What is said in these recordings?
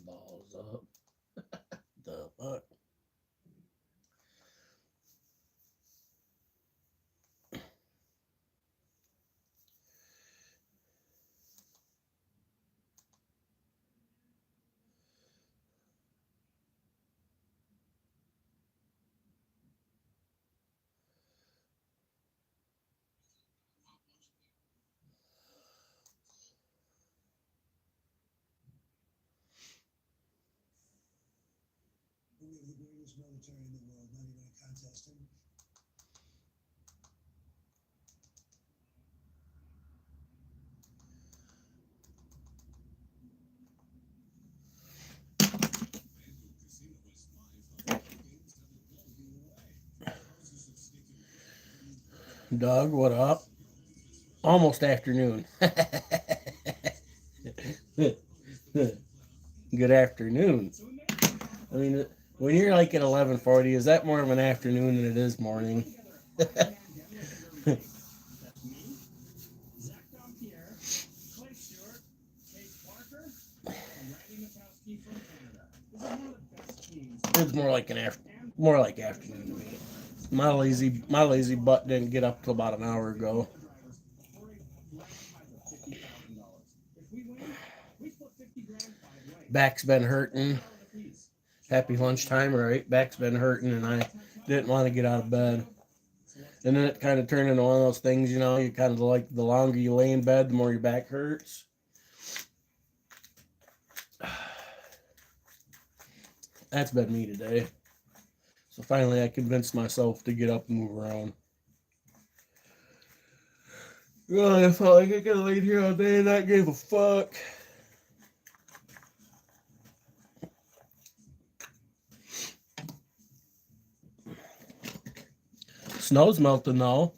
Balls up. The fuck? We have the greatest military in the world, not even a contest. Doug, what up? Almost afternoon. Good afternoon. I mean, when you're like at 11:40, is that more of an afternoon than it is morning? It's more like afternoon to me. My lazy butt didn't get up till about an hour ago. Back's been hurting. Happy lunchtime, right? Back's been hurting, and I didn't want to get out of bed. And then it kind of turned into one of those things, you kind of like the longer you lay in bed, the more your back hurts. That's been me today. So finally I convinced myself to get up and move around. Really, I felt like I could have laid here all day and not gave a fuck. Snow's melting though. All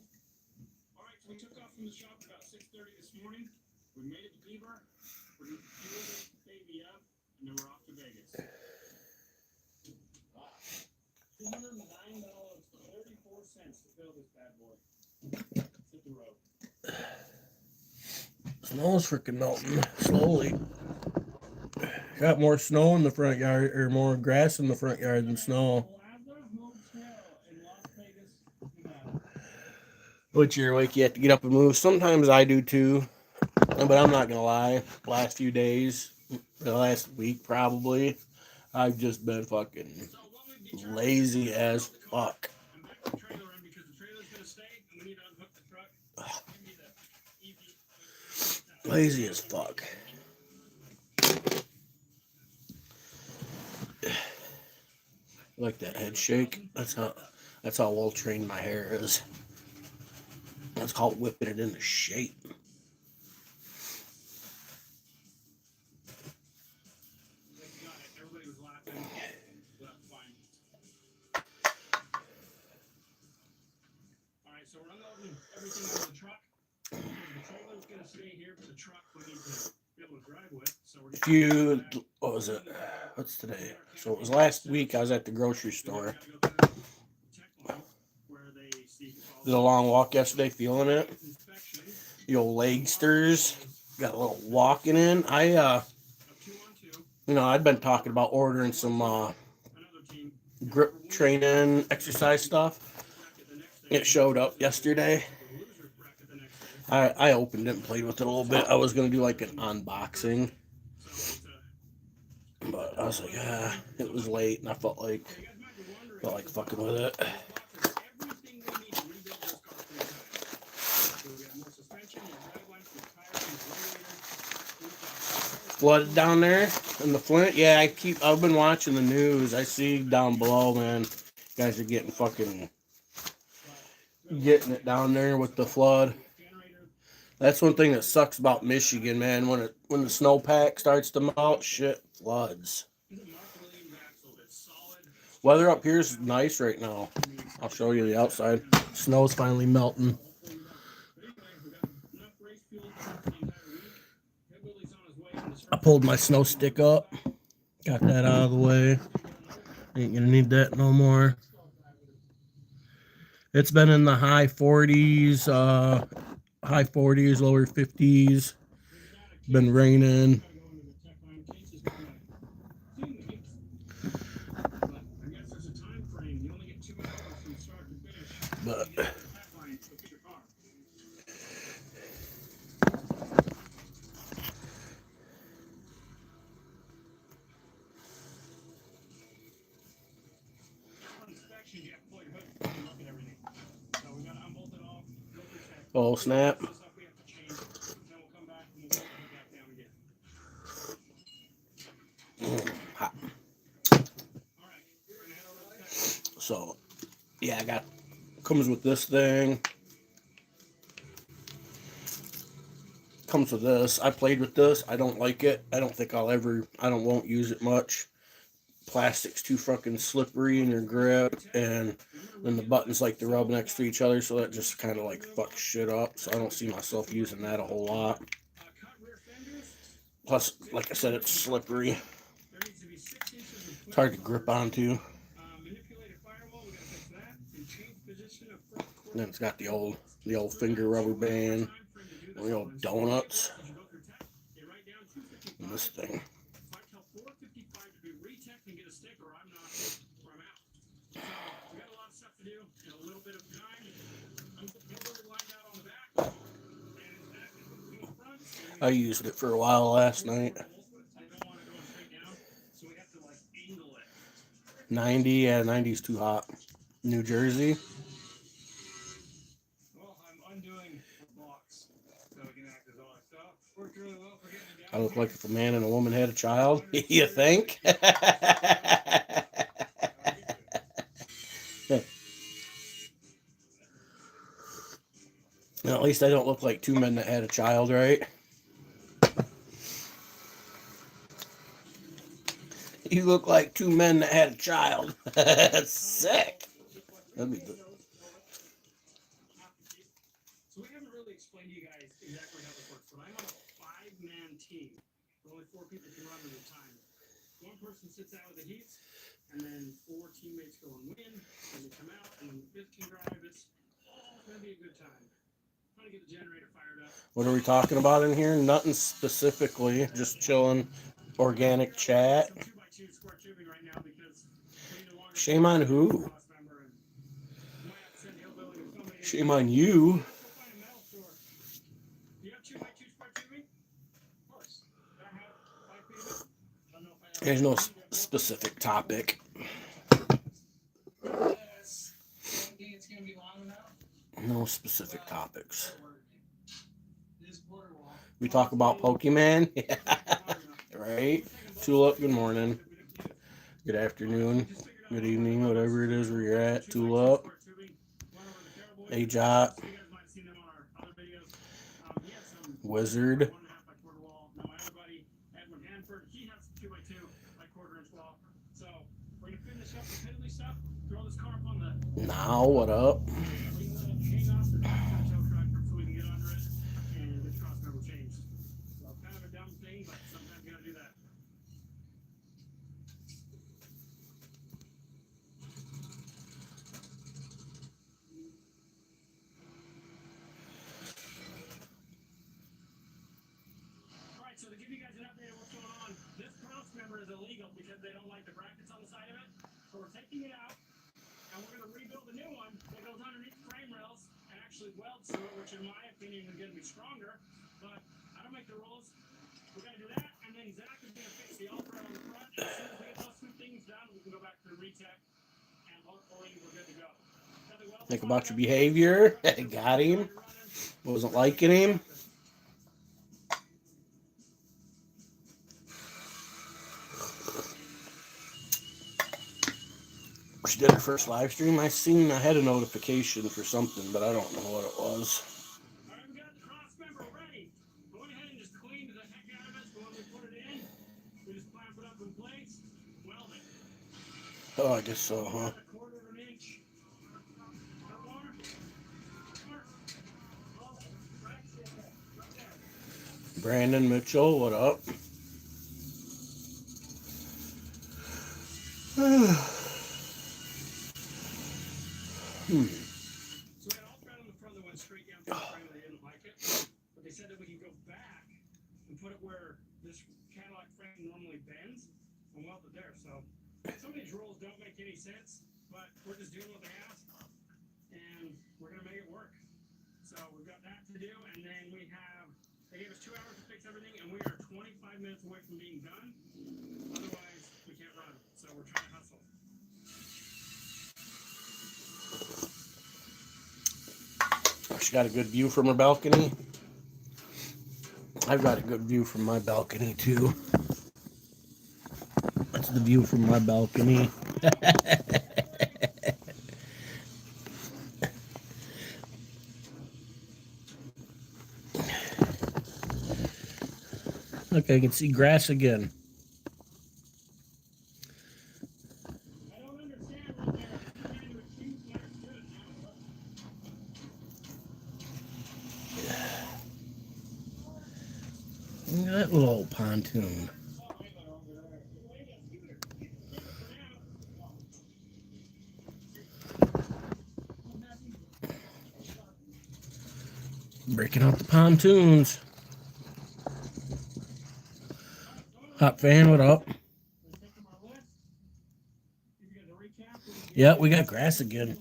right, so we took off from the shop about 6:30 this morning. We made it to Beaver. We're going to fuel this baby up, and then we're off to Vegas. $209.34 to fill this bad boy. Hit the road. Snow's freaking melting slowly. Got more snow in the front yard, or more grass in the front yard than snow. Which you're awake, you have to get up and move. Sometimes I do too, but I'm not gonna lie. Last few days, the last week probably, I've just been fucking lazy as fuck. Lazy as fuck. Like that head shake. That's how well trained my hair is. That's called whipping it into shape. Everybody was laughing. That's fine. All right, so we're unloading everything out of the truck. The trailer's going to stay here, but the truck we need to be able to drive with. So we're what was it? What's today? So it was last week. I was at the grocery store. Did a long walk yesterday, feeling it. The old leg stirs. Got a little walking in. I'd been talking about ordering some grip training exercise stuff. It showed up yesterday. I opened it and played with it a little bit. I was gonna do like an unboxing, but I was like, it was late, and I felt like fucking with it. Flooded down there in the Flint. Yeah, I've been watching the news. I see down below, man, guys are getting it down there with the flood. That's one thing that sucks about Michigan, man. When the snowpack starts to melt, shit floods. Weather up here is nice right now. I'll show you the outside. Snow's finally melting. I pulled my snow stick up. Got that out of the way. Ain't gonna need that no more. It's been in the high 40s, lower 50s. Been raining. But oh snap. Hot. So yeah, I got comes with this thing. Comes with this. I played with this. I don't like it. I don't think won't use it much. Plastic's too fucking slippery in your grip, and then the buttons like to rub next to each other, so that just kind of like fucks shit up. So I don't see myself using that a whole lot. Plus, like I said, it's slippery. It's hard to grip onto. And then it's got the old finger rubber band, the old donuts, and this thing. I used it for a while last night. 90, yeah, 90's too hot. New Jersey. I look like if a man and a woman had a child. You think? Well, at least I don't look like two men that had a child, right? You look like two men that had a child. That's sick. That'd be good. So we haven't really explained to you guys exactly how this works, but I'm on a 5-man team. Only 4 people can run at a time. One person sits out with the heats, and then 4 teammates go and win, and they come out, and then the 5th can drive. It's gonna be a good time. Trying to get the generator fired up. What are we talking about in here? Nothing specifically. Just chilling. Organic chat. Shame on who? Shame on you. There's no specific topic. No specific topics. We talk about Pokemon. Yeah. Right? Tulip, good morning. Good afternoon. Good evening, whatever it is where you're at. Tulip. Hey, Jot. Wizard. Now, what up? So to give you guys an update of what's going on, this cross member is illegal because they don't like the brackets on the side of it. So we're taking it out, and we're going to rebuild a new one that goes underneath frame rails and actually welds to it, which in my opinion is going to be stronger. But I don't make the rules. We're going to do that, and then Zach is going to fix the altar on the front. As soon as we get those 2 things done, we can go back to the retech, and hopefully we're good to go. Think about your behavior. Got him. Wasn't liking him. She did her first live stream. I had a notification for something, but I don't know what it was. Oh, I guess so, huh? A quarter of an inch. Or more. Brandon Mitchell, what up? So we had all thread on the front that went straight down through the frame and they didn't like it. But they said that we could go back and put it where this Cadillac frame normally bends and weld it there. So some of these rules don't make any sense, but we're just doing what they ask and we're gonna make it work. So we've got that to do, and then they gave us 2 hours to fix everything, and we are 25 minutes away from being done. Otherwise, we can't run. So we're trying to hustle. She got a good view from her balcony. I've got a good view from my balcony too. That's the view from my balcony. Look, I can see grass again. I don't understand what they're trying to accuse Mark Good now. Look at that little pontoon. Breaking out the pontoons. Hot fan, what up? Yeah, we got grass again.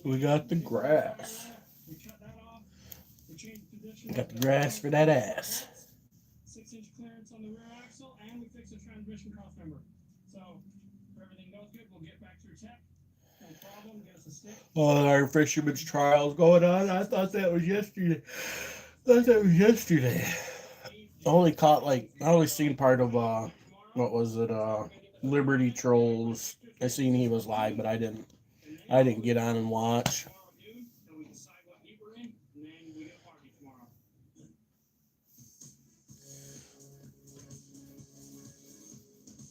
We got the grass. We got the grass for that ass. 6-inch clearance on the rear axle, and we fixed the transmission cross member. So, if everything goes good, we'll get back to your tech. No problem, get us a stick. Oh, our fisherman's trials going on. I thought that was yesterday. I only seen part of what was it, Liberty Trolls. I seen he was live, but I didn't get on and watch.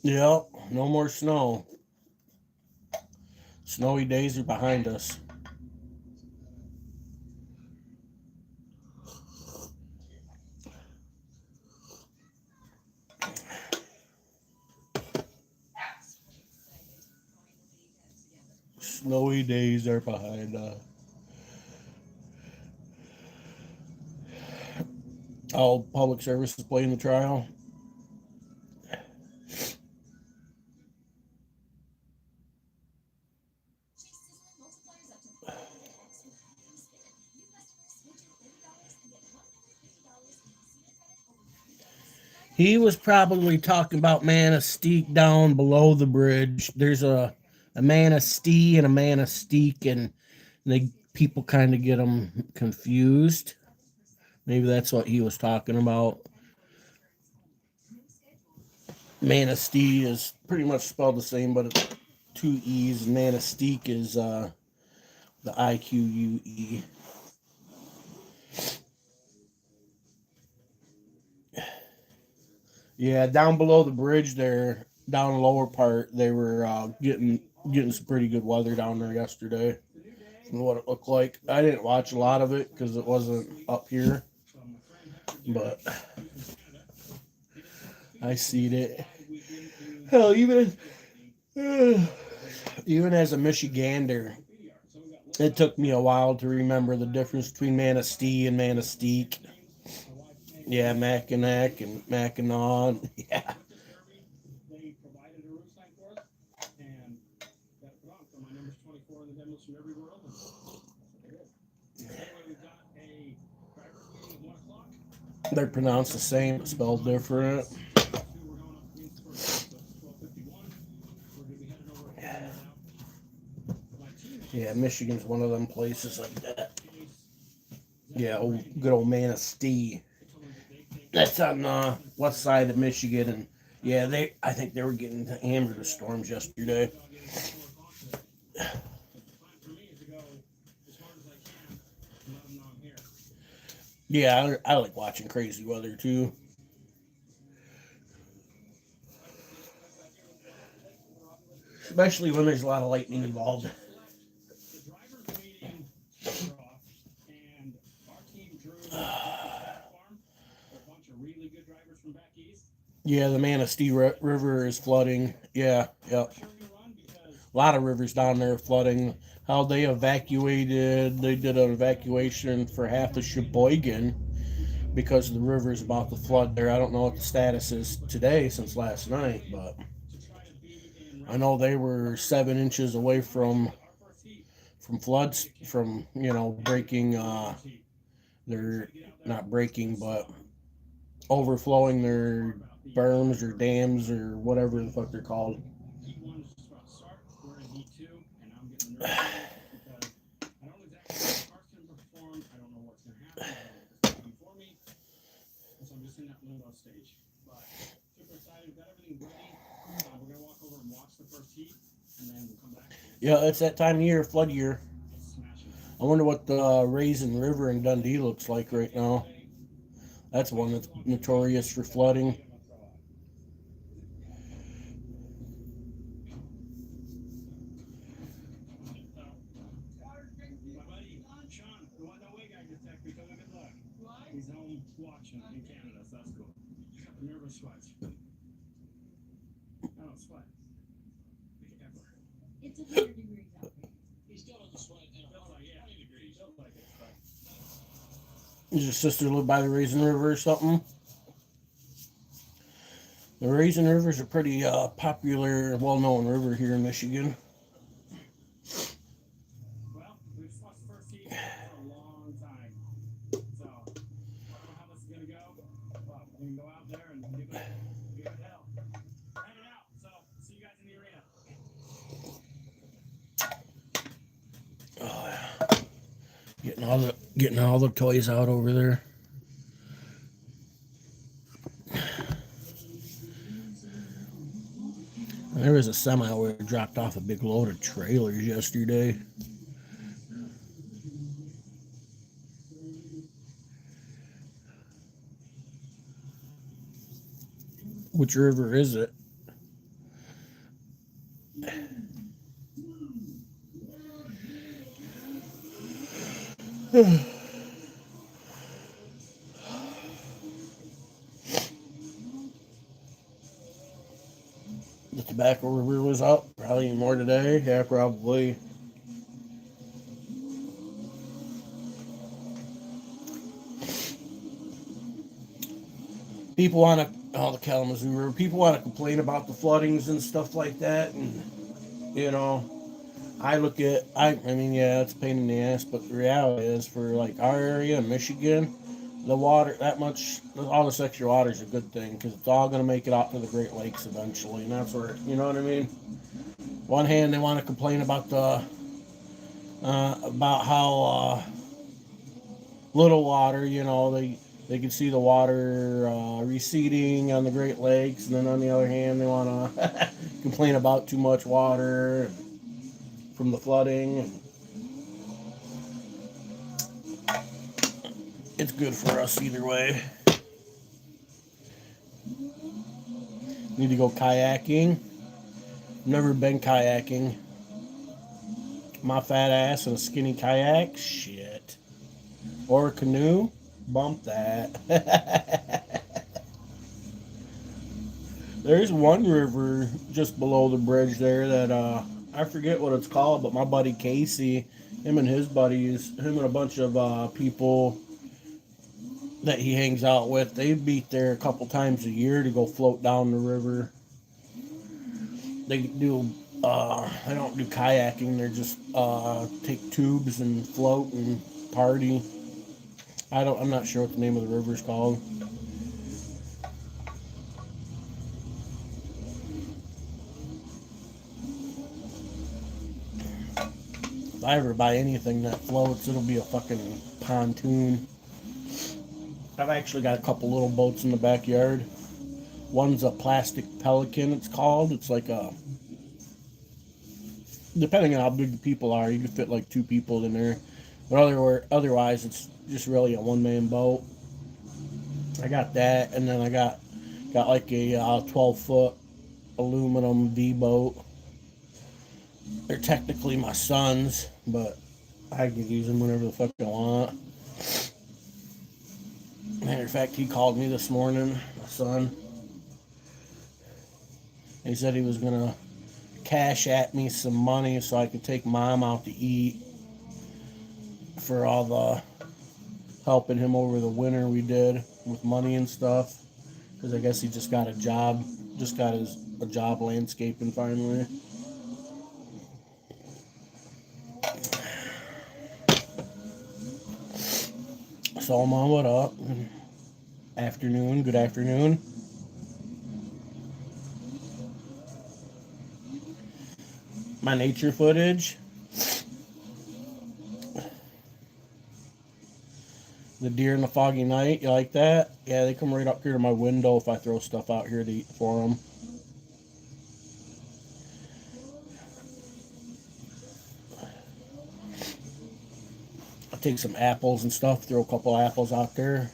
Yep, no more snow. Snowy days are behind us. Snowy days are behind us. All public service is playing the trial. He was probably talking about Manistee down below the bridge. There's a Manistee and a Manistee, and people kind of get them confused. Maybe that's what he was talking about. Manistee is pretty much spelled the same, but it's 2 E's. Manistee is the IQUE. Yeah, down below the bridge there, down the lower part, they were getting some pretty good weather down there yesterday. And what it looked like. I didn't watch a lot of it because it wasn't up here, but I seen it. Hell, even as a Michigander, it took me a while to remember the difference between Manistee and Manistee. Yeah, Mackinac and Mackinac. Yeah. They provided a roof sign for us, and that put on. So my number's 24 in the demos from every world. And anyway, we've got a driver's meeting at 1 o'clock. They're pronounced the same, but spelled different. We're going up against first, so it's 12:51. We're going to be headed over now. My team. Yeah, Michigan's one of them places like that. Yeah, good old Manistee. That's on the west side of Michigan, and yeah, I think they were getting hammered with storms yesterday. Yeah, I like watching crazy weather too. especially when there's a lot of lightning involved. The driver's waiting off, and our team drew farm a bunch of really good drivers from back east. Yeah, the Manistee River is flooding. Yeah, yep. A lot of rivers down there flooding. How they evacuated, they did an evacuation for half of Sheboygan because the river is about to flood there. I don't know what the status is today since last night, but I know they were 7 inches away from floods, from, breaking, they're not breaking, but overflowing their berms or dams or whatever the fuck they're called. Stage, but super excited. We've got everything ready. We're gonna walk over and watch the first heat, and then we'll come back. Yeah, it's that time of year, flood year. I wonder what the Raisin River in Dundee looks like right now. That's one that's notorious for flooding. My buddy Sean, the one away guy, just texted me. Tell me good luck. He's home watching in Canada, so that's cool. I got the nervous sweats. I don't sweat. It's 100 degrees out there. He still doesn't sweat. It feels like, yeah, 20 degrees. Feels like it's fine. Does your sister live by the Raisin River or something? The Raisin River is a pretty popular, well-known river here in Michigan. Well, we've watched the first heat for a long time. So, I don't know how this is going to go, but we can go out there and give it hell. We're heading out, so see you guys in the arena. Oh, yeah. Getting all the toys out over there. There was a semi where it dropped off a big load of trailers yesterday. Which river is it? The Tobacco River was up. Probably more today. Yeah, probably. People want to, the Kalamazoo River, people want to complain about the floodings and stuff like that. And, I mean, yeah, it's a pain in the ass, but the reality is for like our area in Michigan, the water, all this extra water is a good thing because it's all going to make it out to the Great Lakes eventually. And that's where, you know what I mean? One hand, they want to complain about about how little water, they can see the water receding on the Great Lakes, and then on the other hand, they want to complain about too much water from the flooding. It's good for us either way. Need to go kayaking. Never been kayaking. My fat ass in a skinny kayak? Shit. Or a canoe? Bump that. There's one river just below the bridge there that I forget what it's called, but my buddy Casey, him and a bunch of people that he hangs out with, they beat there a couple times a year to go float down the river. They do, they don't do kayaking, they're just take tubes and float and party. I'm not sure what the name of the river's called. If I ever buy anything that floats, it'll be a fucking pontoon. I've actually got a couple little boats in the backyard. One's a plastic pelican, it's called. It's like depending on how big the people are, you can fit like 2 people in there. But otherwise, it's just really a one-man boat. I got that, and then I got like a 12-foot aluminum V boat. They're technically my sons, but I can use them whenever the fuck I want. Matter of fact, he called me this morning, my son. He said he was gonna cash at me some money so I could take mom out to eat for all the helping him over the winter we did with money and stuff. Because I guess he just got a job, just got a job landscaping finally. So, Mom, what up? Afternoon, good afternoon. My nature footage, the deer in the foggy night, you like that? Yeah, they come right up here to my window if I throw stuff out here to eat for them. I take some apples and stuff, throw a couple apples out there.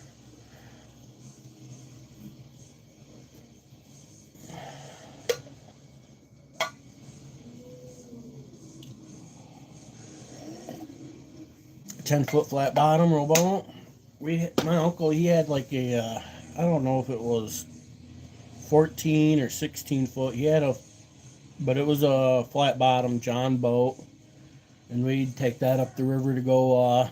A 10-foot flat bottom rowboat. My uncle, he had like I don't know if it was 14 or 16 foot. He had but it was a flat bottom John boat, and we'd take that up the river to go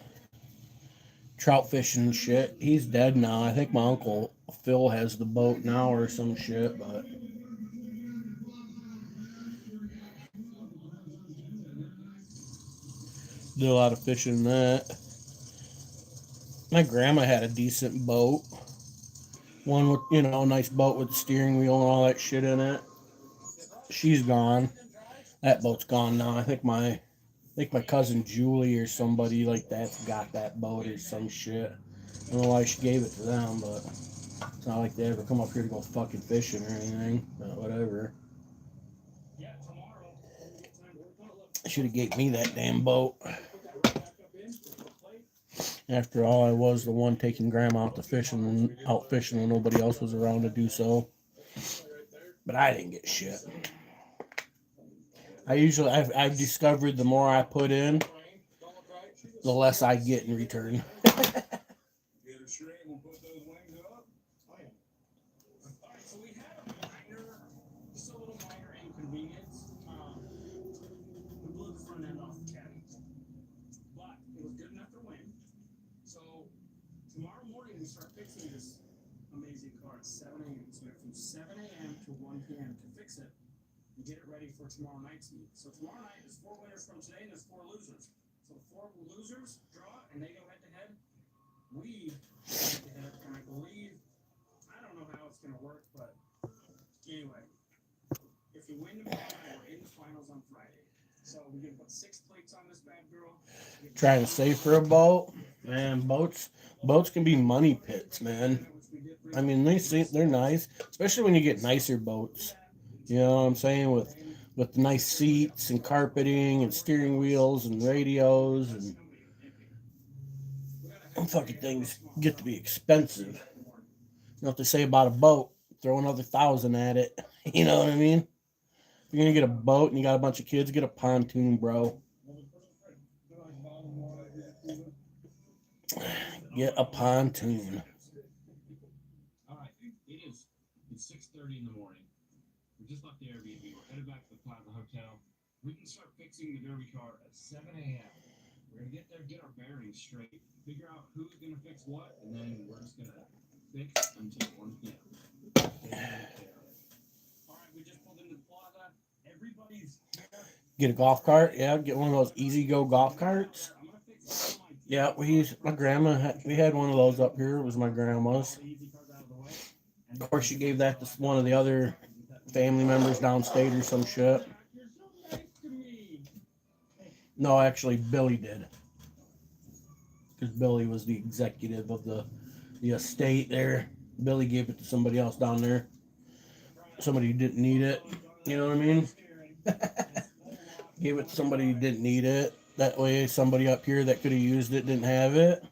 trout fishing and shit. He's dead now. I think my uncle Phil has the boat now or some shit, but did a lot of fishing in that. My grandma had a decent boat. One with, a nice boat with the steering wheel and all that shit in it. She's gone. That boat's gone now. I think my cousin Julie or somebody like that's got that boat or some shit. I don't know why she gave it to them, but it's not like they ever come up here to go fucking fishing or anything. But whatever. Should have gave me that damn boat. After all, I was the one taking grandma out fishing when nobody else was around to do so. But I didn't get shit. I've discovered the more I put in, the less I get in return. So we had just a little minor inconvenience. We blew the front end off the cabin, but it was good enough to win. So tomorrow morning we start fixing this amazing car at 7 a.m. So we have from 7 a.m. to 1 p.m. to fix it and get it ready for tomorrow night's meet. So tomorrow night is 4 winners from today and there's 4 losers. So the 4 losers draw and they go head to head. We go head to head, and I believe, I don't know how it's going to work, but anyway, if you win tomorrow night, we're in the finals on Friday. So we can put 6 plates on this bad girl. Trying to save for a boat, man. Boats can be money pits, man. I mean, they're nice, especially when you get nicer boats. You know what I'm saying? With nice seats and carpeting and steering wheels and radios and fucking things get to be expensive. You know what they say about a boat? Throw another 1,000 at it. You know what I mean? If you're gonna get a boat and you got a bunch of kids, get a pontoon, bro. Get a pontoon. All right, it's 6:30 in the morning. We just left the Airbnb. We're headed back to the Plaza Hotel. We can start fixing the derby car at 7 a.m. We're gonna get there, get our bearings straight, figure out who's gonna fix what, and then we're just gonna fix until 1 p.m. All right, we just pulled into the Plaza. Everybody's here. Get a golf cart. Yeah, get one of those easy go golf carts. I'm gonna fix all my Yeah, we had one of those up here. It was my grandma's. Of course, she gave that to one of the other family members downstate or some shit. No, actually, Billy did. Because Billy was the executive of the estate there. Billy gave it to somebody else down there. Somebody who didn't need it. You know what I mean? Gave it to somebody who didn't need it. That way, somebody up here that could have used it didn't have it.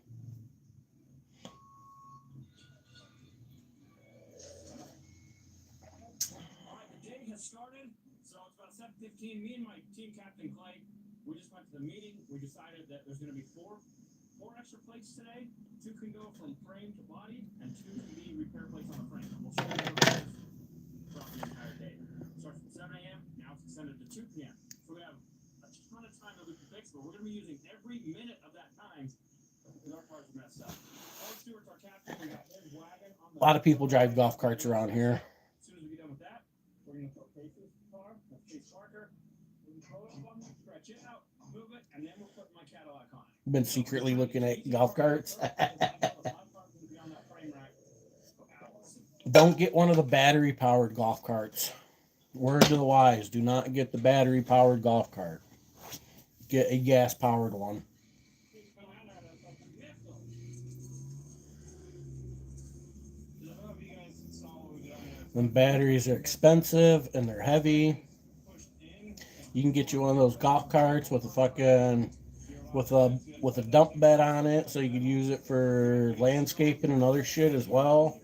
All right, the day has started, so it's about 7:15, me and my team captain Clay, we just went to the meeting. We decided that there's going to be four extra plates today. 2 can go from frame to body, and 2 can be repair plates on the frame. We'll show you those throughout the entire day. Starts from 7 a.m. Now it's extended to 2 p.m. So we have a ton of time that we can fix, but we're going to be using every minute of that time because our cars are messed up. Alex Stewart's our captain. We got his wagon on the. A lot of people drive golf carts around here. As soon as we get done with that, we're going to put Pace's car, that's Pace Parker. We're going to throw it up on there, stretch it out, move it, and then we'll put my Cadillac on it. Been secretly looking at golf carts. Don't get one of the battery powered golf carts. Word to the wise, do not get the battery powered golf cart. Get a gas powered one. When batteries are expensive and they're heavy, you can get you one of those golf carts with a fucking with a dump bed on it, so you can use it for landscaping and other shit as well.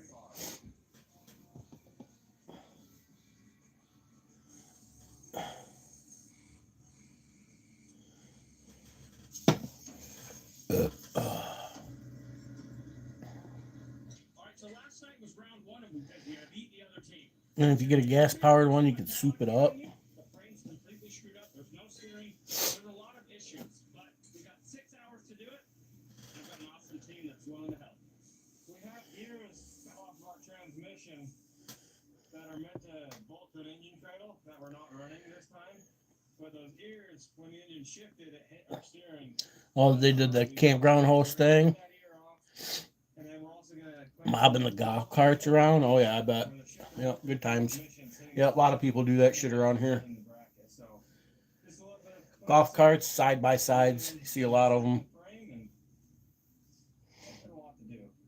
And if you get a gas powered one, you can soup it up. The frame's completely screwed up. There's no steering. There's a lot of issues, but we got 6 hours to do it. I've got an awesome team that's willing to help. We have gears off of our transmission that are meant to bolt to an engine cradle that we're not running this time. But those gears, when the engine shifted, it hit our steering. Oh, they did the campground host thing. And then we're also gonna Mobbing the golf carts around. Oh yeah, I bet. Yep, good times. Yeah, a lot of people do that shit around here. Golf carts, side by sides. You see a lot of them.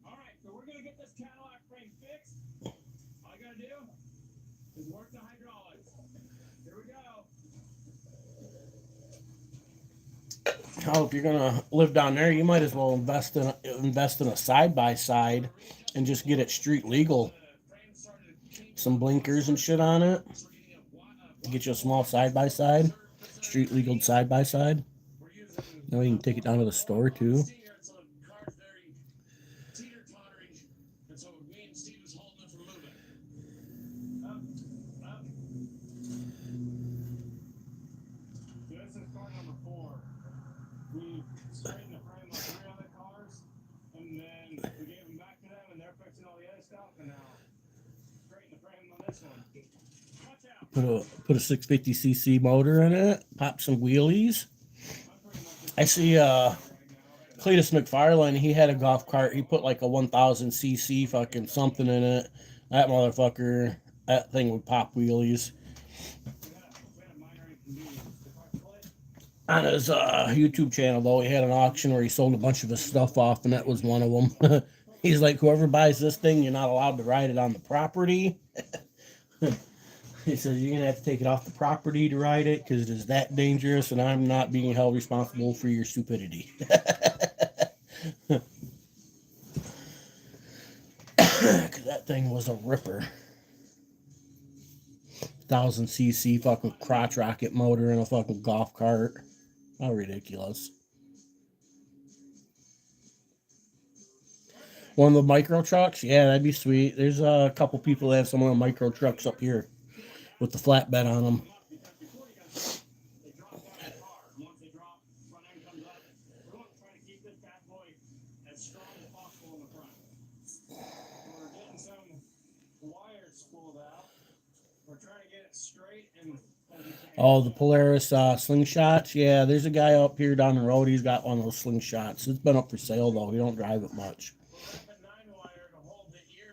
All right, so we're gonna get this Cadillac frame fixed. All I gotta do is work the hydraulics. Here we go. Oh, if you're gonna live down there, you might as well invest in a side by side and just get it street legal. Some blinkers and shit on it. Get you a small side by side, street legal side by side. Now you can take it down to the store too. Straightened the frame on 3 other cars, and then we gave them back to them, and they're fixing all the other stuff, and now straighten the frame on this one. Watch out. Put a 650cc motor in it. Pop some wheelies. I see Cletus McFarlane. He had a golf cart. He put like a 1000cc fucking something in it. That motherfucker. That thing would pop wheelies. On his YouTube channel, though, he had an auction where he sold a bunch of his stuff off, and that was one of them. He's like, whoever buys this thing, you're not allowed to ride it on the property. He says, you're going to have to take it off the property to ride it because it is that dangerous, and I'm not being held responsible for your stupidity. Because that thing was a ripper. 1000cc fucking crotch rocket motor in a fucking golf cart. How ridiculous. One of the micro trucks? Yeah, that'd be sweet. There's a couple people that have some of the micro trucks up here with the flatbed on them. Oh, the Polaris slingshots. Yeah, there's a guy up here down the road. He's got one of those slingshots. It's been up for sale, though. We don't drive it much.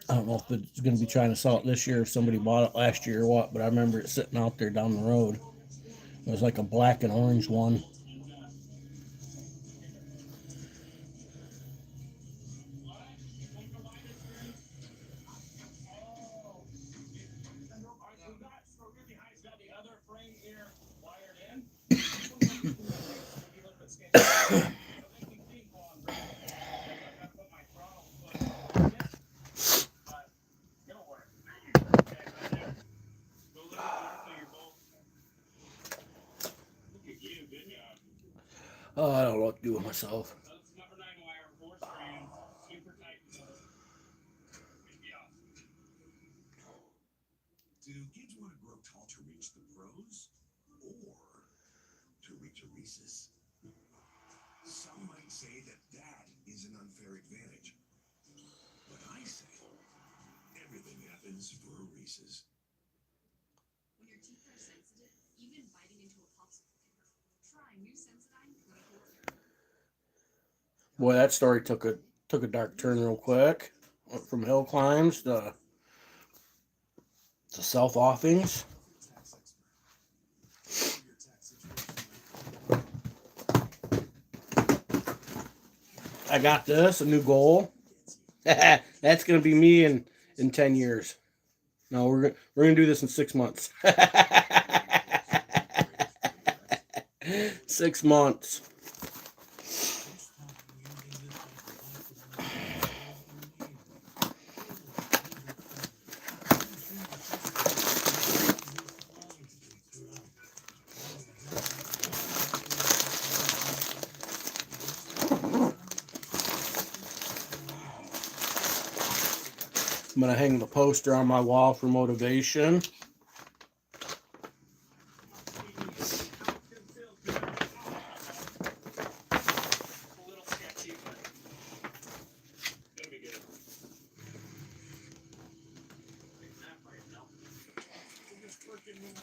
I don't know if it's going to be trying to sell it this year, if somebody bought it last year or what, but I remember it sitting out there down the road. It was like a black and orange one. myself. That's number 9 wire, 4 strands, super tight pull. Yeah. Do kids want to grow tall to reach the pros or to reach a Reese's? Some might say that is an unfair advantage. But I say everything happens for a Reese's. When your teeth are sensitive, even biting into a popsicle can hurt. Try new Sensodyne clinical care. Boy, that story took a dark turn real quick. Went from hill climbs to self-offings. Tax expert. Your tax situation. I got this, a new goal. That's gonna be me in 10 years. No, we're gonna do this in 6 months. 6 months. I'm gonna hang the poster on my wall for motivation.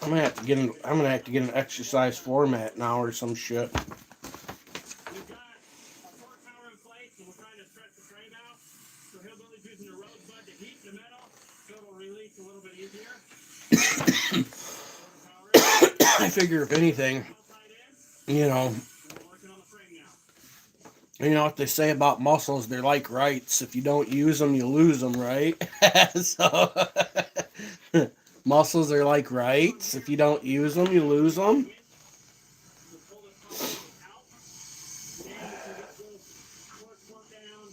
I'm gonna have to get an exercise format now or some shit. We've got a torque power in place, and we're trying to stretch the frame out. So Hillbilly's using the rosebud to heat the metal, so it'll release a little bit easier. I figure if anything, you know, We're working on the frame now. you know what they say about muscles, they're like rights. If you don't use them, you lose them, right? So muscles are like rights. If you don't use them, you lose them. To pull this compound out, then we can get this torque down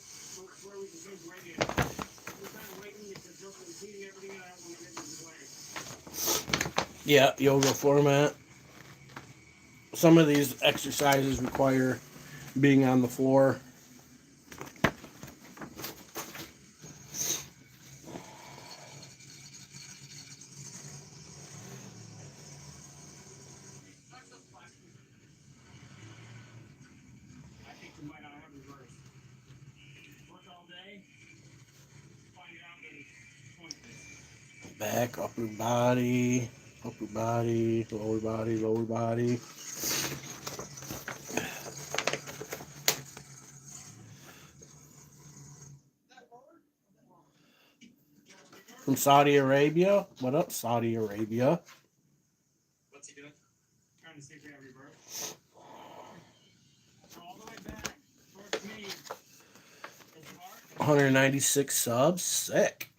where we can change the radius. We're kind of waiting because we're heating everything out when we get into the way. Yeah, yoga format. Some of these exercises require being on the floor. I think we might not have reverse. Work all day, find it out and point this. Back, upper body, lower body, lower body. From Saudi Arabia. What up, Saudi Arabia? What's he doing? Trying to see if we have reverse. All the way back towards me. Is hard. 196 subs. Sick.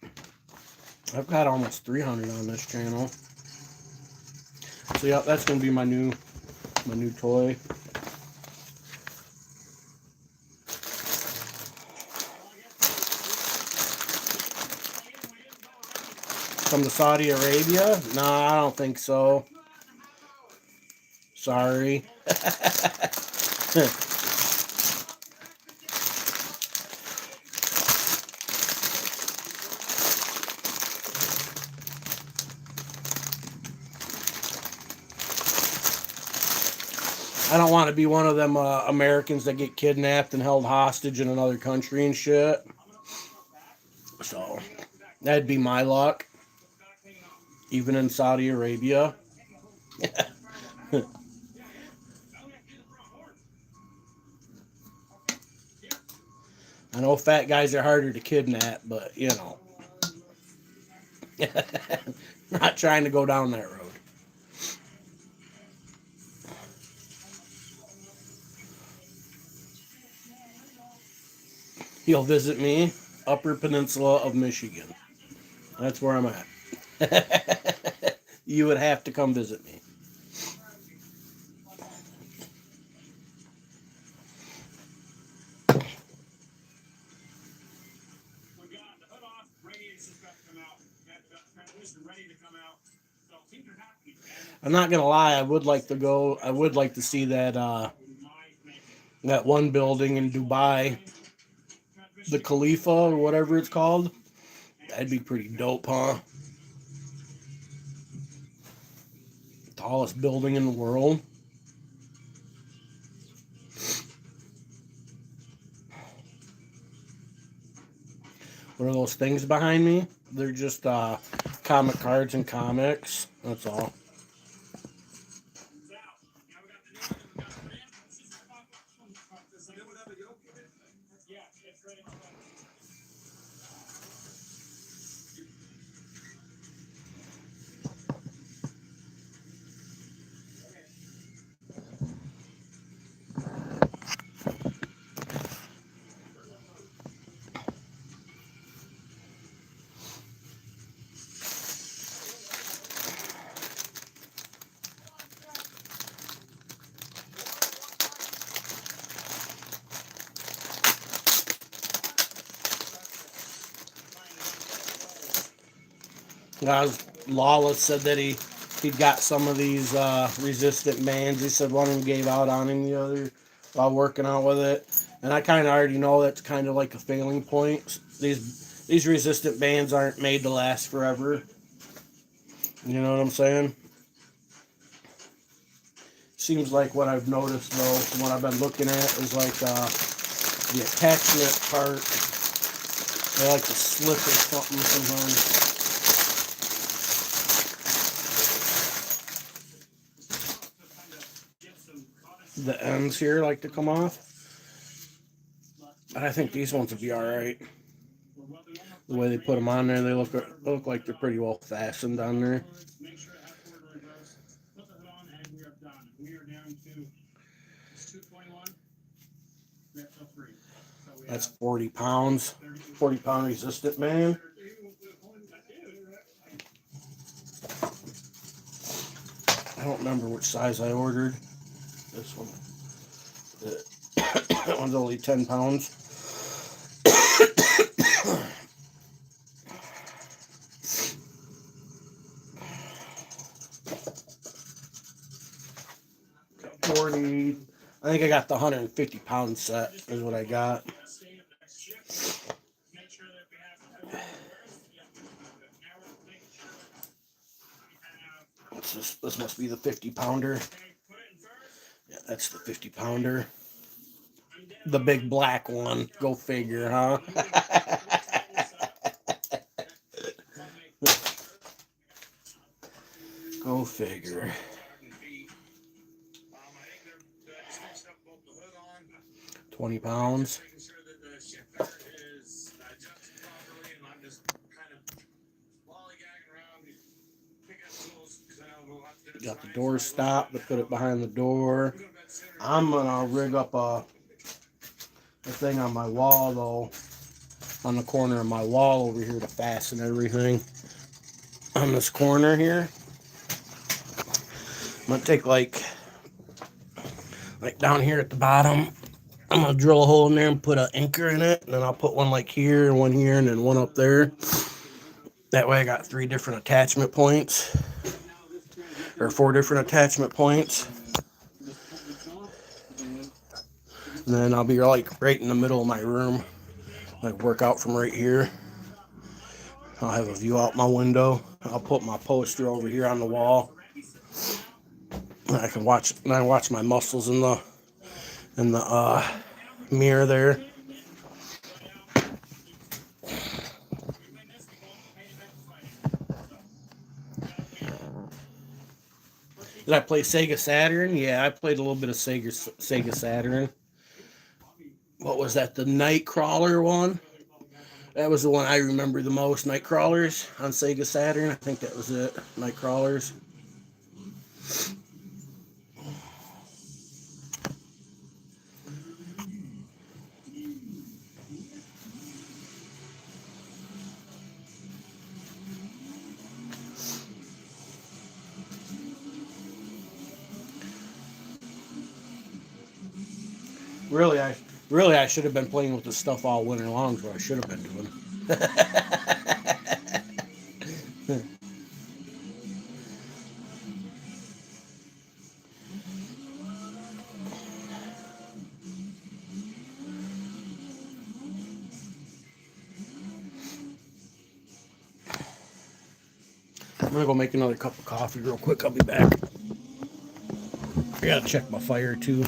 I've got almost 300 on this channel. So yeah, that's gonna be my new toy. From the Saudi Arabia? Nah, I don't think so. Sorry. I don't want to be one of them Americans that get kidnapped and held hostage in another country and shit. So that'd be my luck. Even in Saudi Arabia. I know fat guys are harder to kidnap, but you know. Not trying to go down that road. You'll visit me, Upper Peninsula of Michigan. That's where I'm at. You would have to come visit me. We got the hood off, radius is about to come out. That transmission ready to come out. So things are happening. I'm not gonna lie, I would like to see that that one building in Dubai, the Khalifa or whatever it's called. That'd be pretty dope, huh? Tallest building in the world. What are those things behind me? They're just comic cards and comics. That's all. Yeah, it's ready. Lawless said that he'd got some of these resistant bands. He said one of them gave out on him the other while working out with it, and I kind of already know that's kind of like a failing point. These resistant bands aren't made to last forever. You know what I'm saying? Seems like what I've noticed though, from what I've been looking at, is like the attachment part. They like to slip or something sometimes. The ends here like to come off. But I think these ones would be alright. The way they put them on there, they look like they're pretty well fastened on there. Make sure it has forward reverse. Put the hood on, and we are done. We are down to 221. We have till 3. So we That's have 40 pounds. 40-pound resistant band. I don't remember which size I ordered. This one. That one's only 10 pounds. Got 40. I think I got the 150-pound set is what I got. This must be the 50-pounder. Yeah, that's the 50-pounder. The big black one. Go figure, huh? Go figure. 20 pounds. Got the door stopped to put it behind the door. I'm gonna rig up a thing on my wall though, on the corner of my wall over here to fasten everything. On this corner here, I'm gonna take like down here at the bottom. I'm gonna drill a hole in there and put an anchor in it, and then I'll put one like here and one here and then one up there. That way I got 3 different attachment points, or 4 different attachment points. And then I'll be like right in the middle of my room, like work out from right here. I'll have a view out my window. I'll put my poster over here on the wall. And I can watch my muscles in the mirror there. Did I play Sega Saturn? Yeah, I played a little bit of Sega Saturn. What was that? The Nightcrawler one? That was the one I remember the most. Nightcrawlers on Sega Saturn. I think that was it. Nightcrawlers. Really, I should have been playing with this stuff all winter long. Is what I should have been doing. gonna go make another cup of coffee real quick. I'll be back. I gotta check my fire too.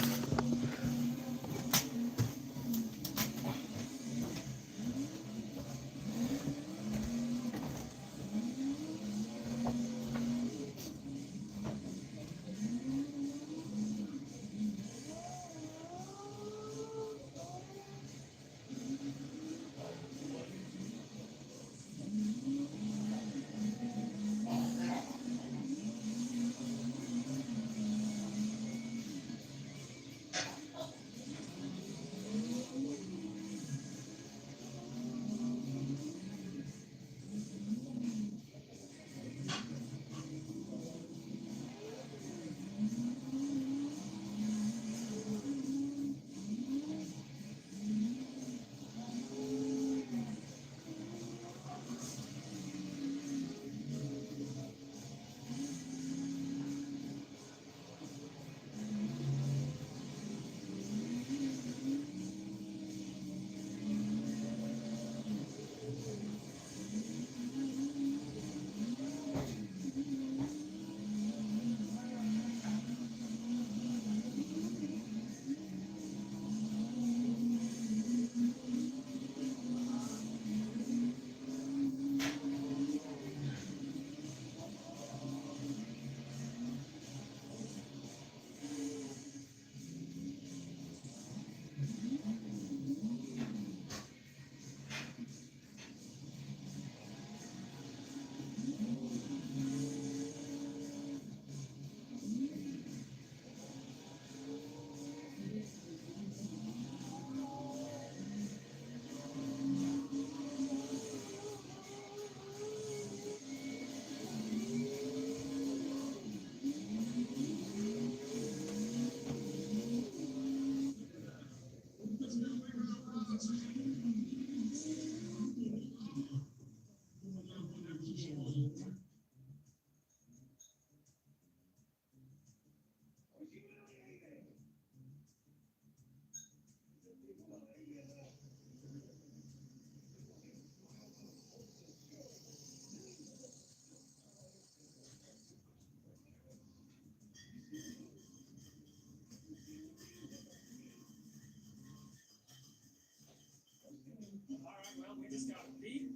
All right, well, we just got beat.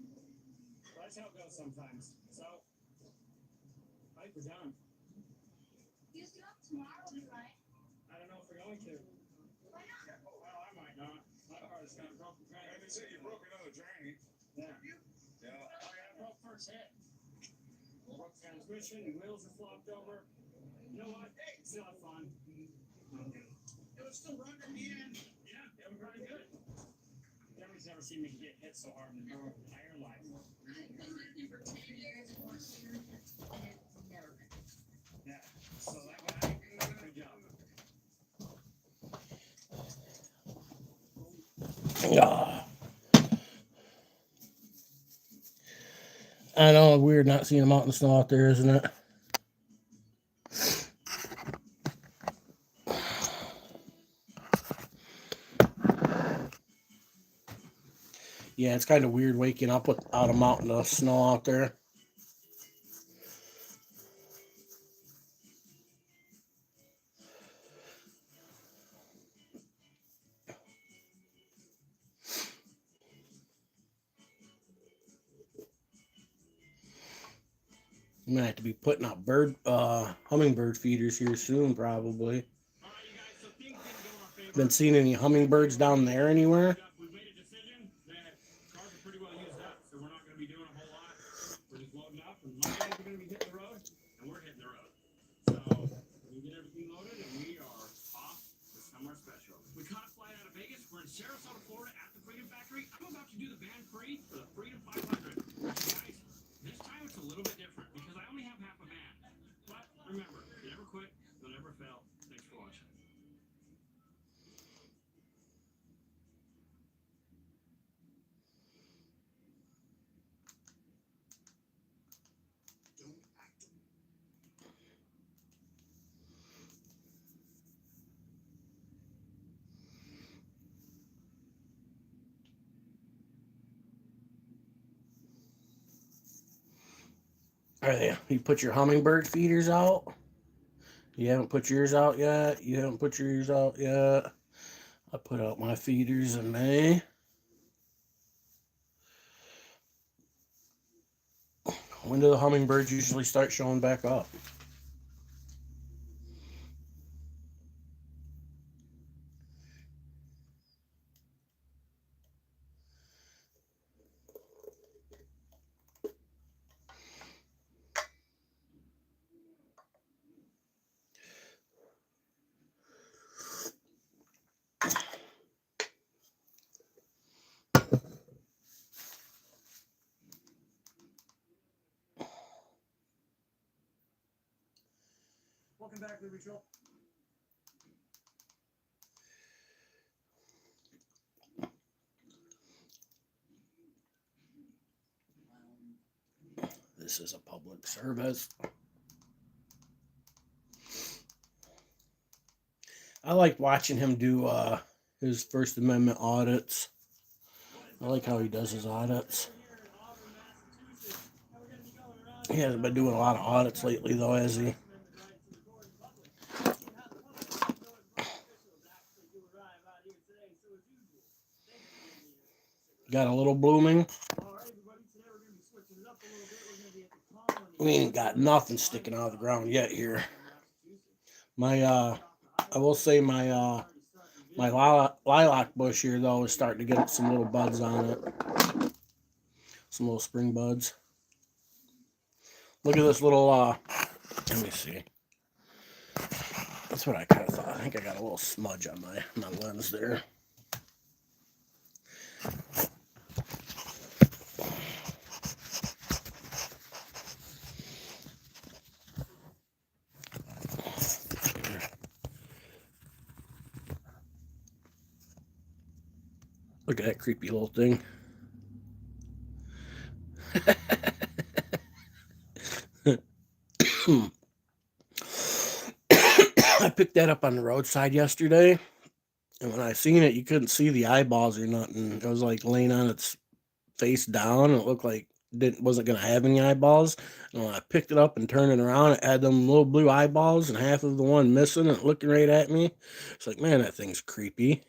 That's how it goes sometimes. So, I think we're done. You still have tomorrow, right? I don't know if we're going to. Why not? Well, I might not. My car is kind of broken. And they say you broke another drain. Yeah. Yeah. Oh, yeah, I broke first hit. Broke transmission, wheels are flopped over. You know what? Hey, still have fun. It was still running in the end. Yeah, it was running good. Nobody's ever seen me get hit so hard in her entire life. I've been with him for 10 years and worked here, and it's never been. Yeah. So that guy, good job. Ah. I know, weird not seeing them out in the snow out there, isn't it? Yeah, it's kind of weird waking up without a mountain of snow out there. I'm gonna have to be putting out hummingbird feeders here soon, probably. All right, you guys, so things didn't go in our favor. Been seeing any hummingbirds down there anywhere? We made a decision that cars are pretty well used up, so we're not going to be doing a whole lot. We're just loading up, and my guys are going to be hitting the road, and we're hitting the road. So we get everything loaded, and we are off to somewhere special. We caught a flight out of Vegas. We're in Sarasota, Florida, at the Freedom Factory. I'm about to do the band free for the Freedom 500. Guys, this time it's a little bit different because I only have half a band. But remember, you never quit, you'll never fail. Thanks for watching. Don't act Are they? You put your hummingbird feeders out? You haven't put yours out yet? You haven't put yours out yet? I put out my feeders in May. When do the hummingbirds usually start showing back up? Welcome back to the Ritual. This is a public service. I like watching him do his First Amendment audits. I like how he does his audits. He hasn't been doing a lot of audits lately, though, has he? Got a little blooming. We ain't got nothing sticking out of the ground yet here. My I will say my lilac bush here though is starting to get some little buds on it. Some little spring buds. Look at this little let me see. That's what I kind of thought. I think I got a little smudge on my lens there. Look at that creepy little thing. I picked that up on the roadside yesterday, and when I seen it, you couldn't see the eyeballs or nothing. It was like laying on its face down. It looked like it wasn't gonna have any eyeballs. And when I picked it up and turned it around, it had them little blue eyeballs and half of the one missing and looking right at me. It's like, man, that thing's creepy.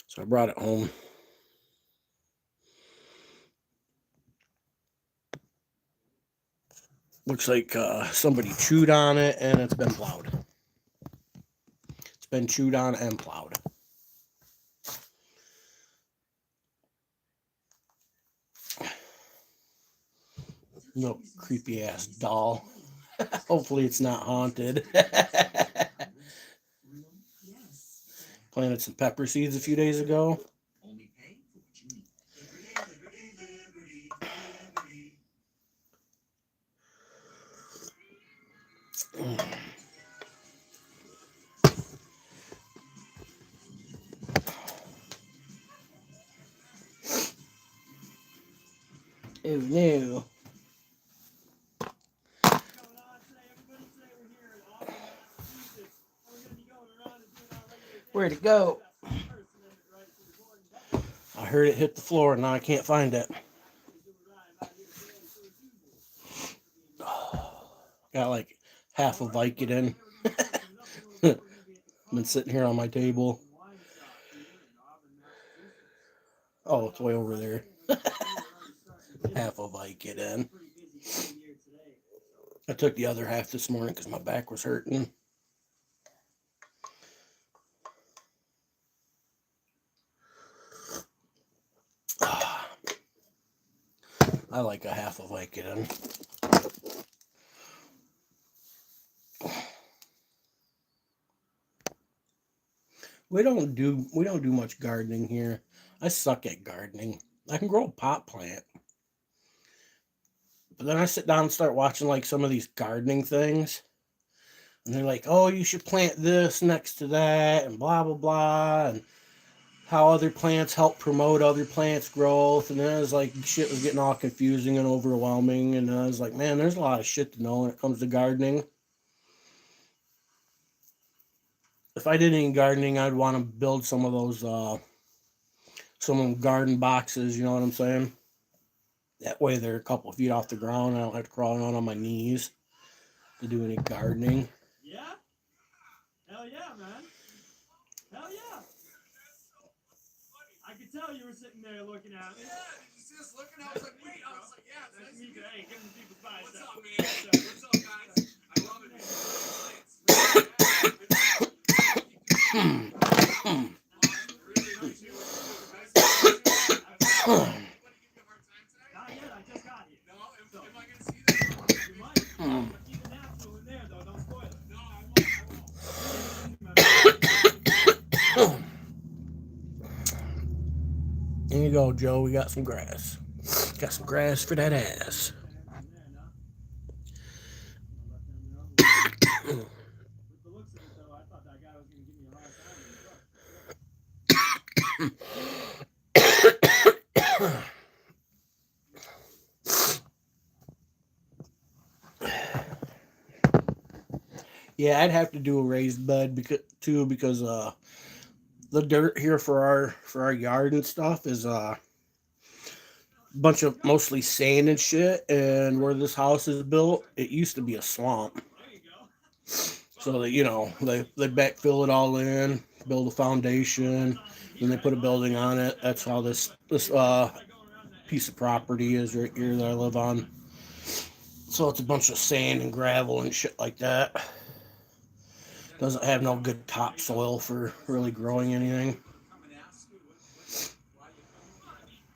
So I brought it home. Looks like somebody chewed on it and it's been plowed. It's been chewed on and plowed. No creepy ass doll. Hopefully it's not haunted. Planted some pepper seeds a few days ago. Oh no. Where'd it go? I heard it hit the floor and now I can't find it. Got like half a Vicodin. Been sitting here on my table. Oh, it's way over there. Half a Vicodin. I took the other half this morning because my back was hurting. I like a half a Vicodin. We don't do much gardening here. I suck at gardening. I can grow a pot plant. But then I sit down and start watching like some of these gardening things. And they're like, oh, you should plant this next to that and blah, blah, blah. And how other plants help promote other plants' growth. And then it was like shit was getting all confusing and overwhelming. And I was like, man, there's a lot of shit to know when it comes to gardening. If I did any gardening, I'd want to build some of those some garden boxes, you know what I'm saying? That way they're a couple of feet off the ground. I don't have to crawl around on my knees to do any gardening. Yeah? Hell yeah, man. Hell yeah. I could tell you were sitting there looking at me. Yeah, did you see us looking? I was like, wait. I was like, yeah, it's Nice nice to to meet meet you. you. Hey, give him people's bye. What's So. up, man? What's up, guys? I love it, man. Really nice to meet you. Nice to meet you. Anybody give you a hard time today? Not yet, I just got here. No? Am I going to see this? You might. Keep it natural in there, though. Don't spoil it. No, I won't. There you go, Joe. We got some grass. Got some grass for that ass. With the looks of it, though, I thought that guy was going to give me a hard time in the truck. Yeah, I'd have to do a raised bed because the dirt here for our yard and stuff is a bunch of mostly sand and shit, and where this house is built, it used to be a swamp. There you go. So that they backfill it all in, build a foundation, then they put a building on it. That's how this piece of property is right here that I live on. So it's a bunch of sand and gravel and shit like that. Doesn't have no good topsoil for really growing anything. Absolutely. You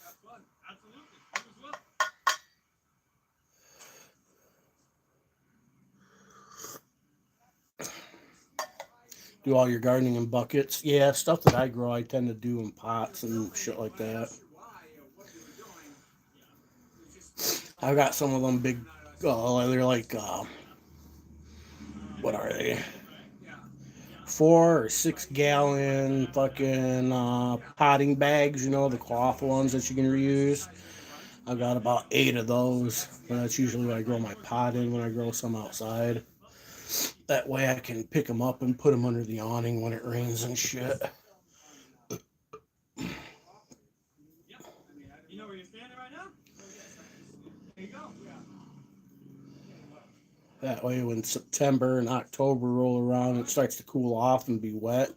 as well. Do all your gardening in buckets. Yeah, stuff that I grow, I tend to do in pots and shit like that. I've got some of them big, they're like, what are they? 4 or 6 gallon fucking potting bags, the cloth ones that you can reuse. I've got about 8 of those. That's usually what I grow my pot in when I grow some outside. That way I can pick them up and put them under the awning when it rains and shit. You know where you're standing right now? There you go. Yeah. That way when September and October roll around, it starts to cool off and be wet.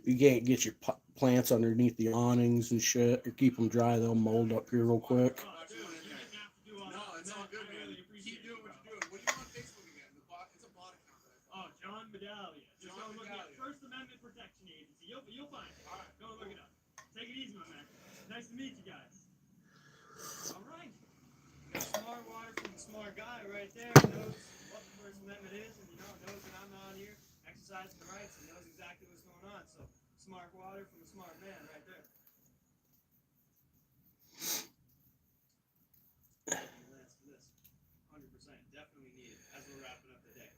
You can't get your plants underneath the awnings and shit or keep them dry. They'll mold up here real quick. No, it's all good, man. Keep doing what you're doing. What are you on Facebook again? It's a bot account. Oh, John Medallia. Just John go look at Medallia. First Amendment Protection Agency. You'll find it. All right, go look it up. Take it easy, my man. Nice to meet you guys. All right. Got smart water from the smart guy right there. Knows what the First Amendment is, and knows that I'm out here exercising the rights and knows exactly what's going on. So smart water from a smart man right there. Lance for this. 100%. Definitely needed as we're wrapping up the day.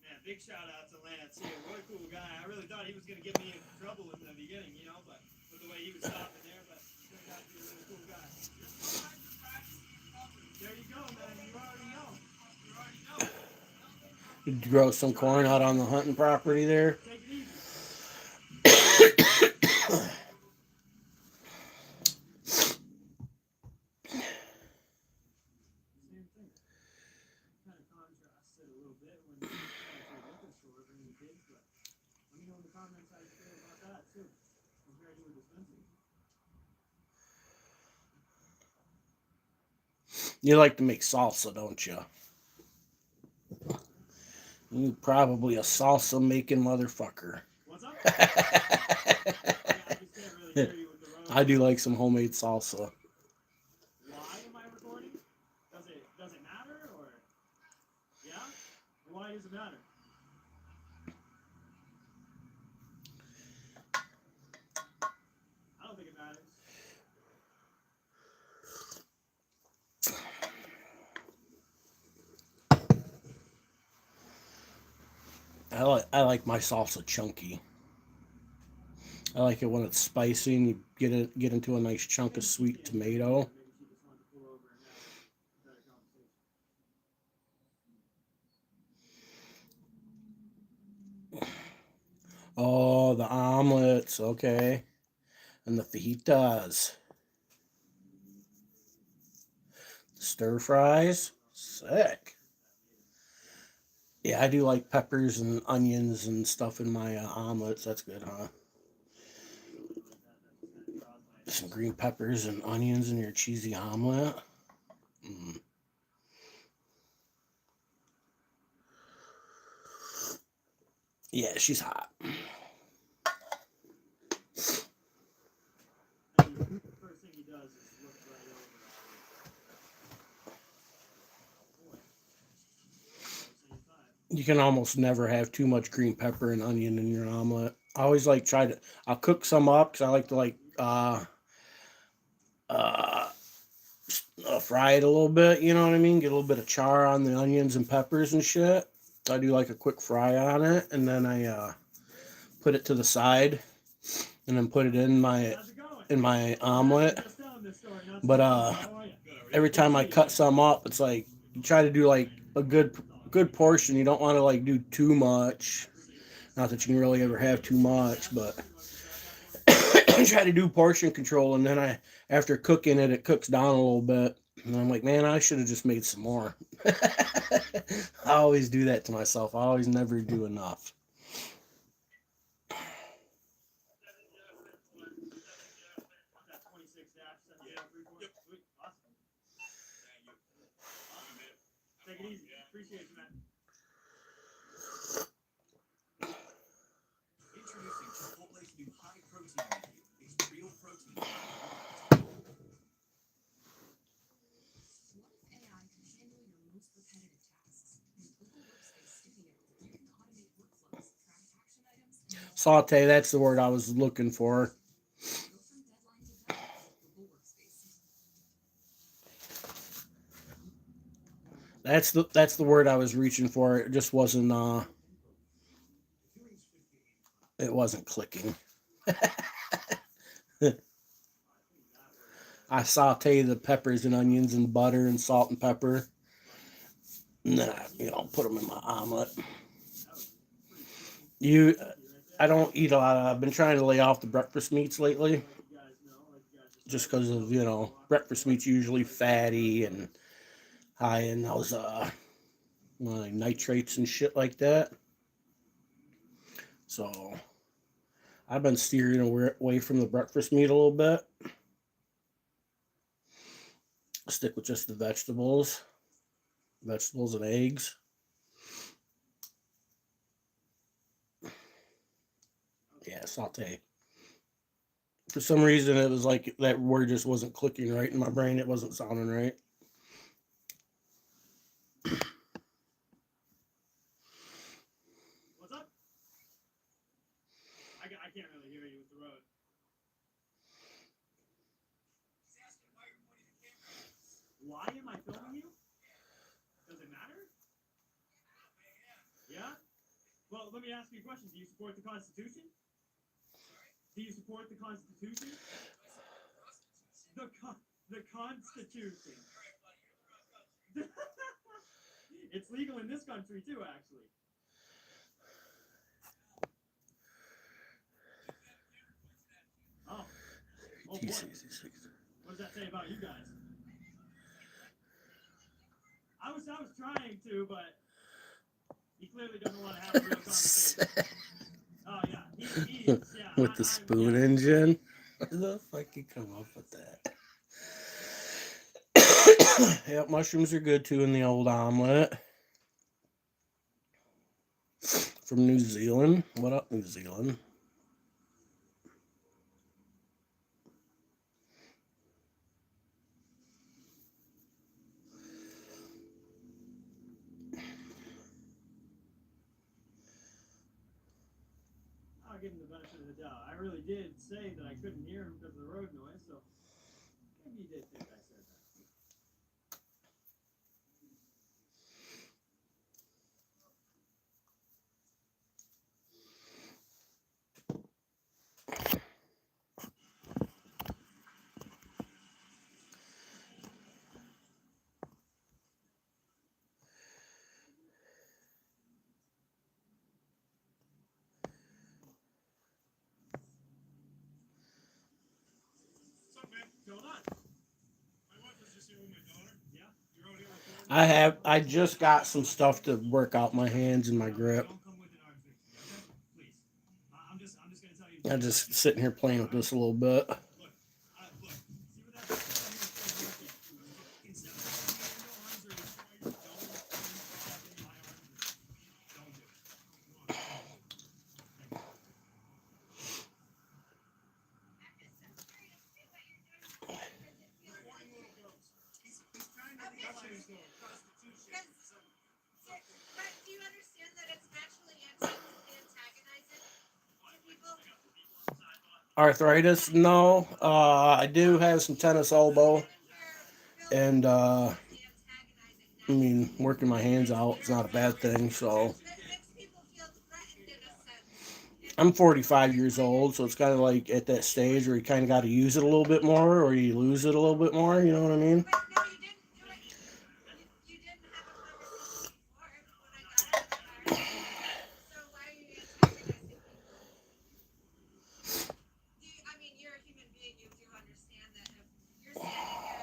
Man, big shout out to Lance here. What a cool guy. I really thought he was going to get me in trouble in the beginning, but with the way he was stopping there, but he turned out to be a really cool guy. There you go, man. You already know. Did you grow some corn out on the hunting property there? Take it easy. Same thing. Kind of contrasts it a little bit when you go to a liquor store bringing kids, but let me know in the comments how you feel about that too, compared to a dispensary. You like to make salsa, don't you? You probably a salsa making motherfucker. What's up? Yeah, I just can't really hear you with the road. I do like some homemade salsa. Why am I recording? Does it matter or yeah? Why does it matter? I don't think it matters. I like my salsa chunky. I like it when it's spicy and you get into a nice chunk of sweet tomato. Maybe she just wanted to pull over and have a better conversation. Oh, the omelets. Okay. And the fajitas. Stir fries. Sick. Yeah, I do like peppers and onions and stuff in my omelets. That's good, huh? Some green peppers and onions in your cheesy omelet. Mm. Yeah, she's hot. First thing he does is look right over You can almost never have too much green pepper and onion in your omelet. I always like I'll cook some up because I like to uh, fry it a little bit. You know what I mean? Get a little bit of char on the onions and peppers and shit. I do like a quick fry on it, and then I put it to the side, and then put it in my omelet. But every time I cut some up, it's like you try to do like a good portion. You don't want to like do too much. Not that you can really ever have too much, but I try to do portion control, and then after cooking it, it cooks down a little bit. And I'm like, man, I should have just made some more. I always do that to myself. I always never do enough. Take it easy. Appreciate you, man. Introducing Chipotle's new high protein menu. It's real protein. What if AI could handle your most repetitive tasks? In Google Workspace Studio, you can automate workflows, track action items, and Saute, that's the word I was looking for. go from deadline to done with Google Workspace. That's the word I was reaching for. It just wasn't it wasn't clicking. I saute the peppers and onions and butter and salt and pepper. And then put them in my omelet. I don't eat a lot of. I've been trying to lay off the breakfast meats lately, just because of breakfast meats usually fatty and high in those like nitrates and shit like that. So I've been steering away from the breakfast meat a little bit. Stick with just the vegetables and eggs. Yeah, saute. For some reason, it was like that word just wasn't clicking right in my brain. It wasn't sounding right. What's up? I can't really hear you with the road. Why am I filming you? Does it matter? Yeah? Well, let me ask you a question. Do you support the Constitution? Do you support the Constitution? The Constitution. It's legal in this country too, actually. Oh. Oh boy. What does that say about you guys? I was trying to, but he clearly doesn't want to have a real conversation. Oh yeah, he is. Yeah. With the spoon engine. Where the fuck you come up with that? Yep, mushrooms are good too in the old omelet. From New Zealand. What up, New Zealand? I'll give him the benefit of the doubt. I really did say that I couldn't hear him because of the road noise, so maybe he did think I said that. I just got some stuff to work out my hands and my grip. Don't come with an arms race to me, okay? Please. I'm just gonna tell you. I'm just sitting here playing with this a little bit. Look. See what that instead of having me into arms race, don't step into my arms race. Don't do it. Come on. Thank you. Boring little girls. He's trying to legalize prostitution. But do you understand that it's actually antagonizing to people? Arthritis? No. I do have some tennis elbow, and I mean, working my hands out is not a bad thing. So That makes people feel threatened in a sense. I'm 45 years old, so it's kind of like at that stage where you kind of got to use it a little bit more, or you lose it a little bit more. You know what I mean? But no, you didn't do it. You didn't have a conversation before when I got out of the car. So why are you antagonizing people? I mean, you're a human being. You do understand that if you're standing here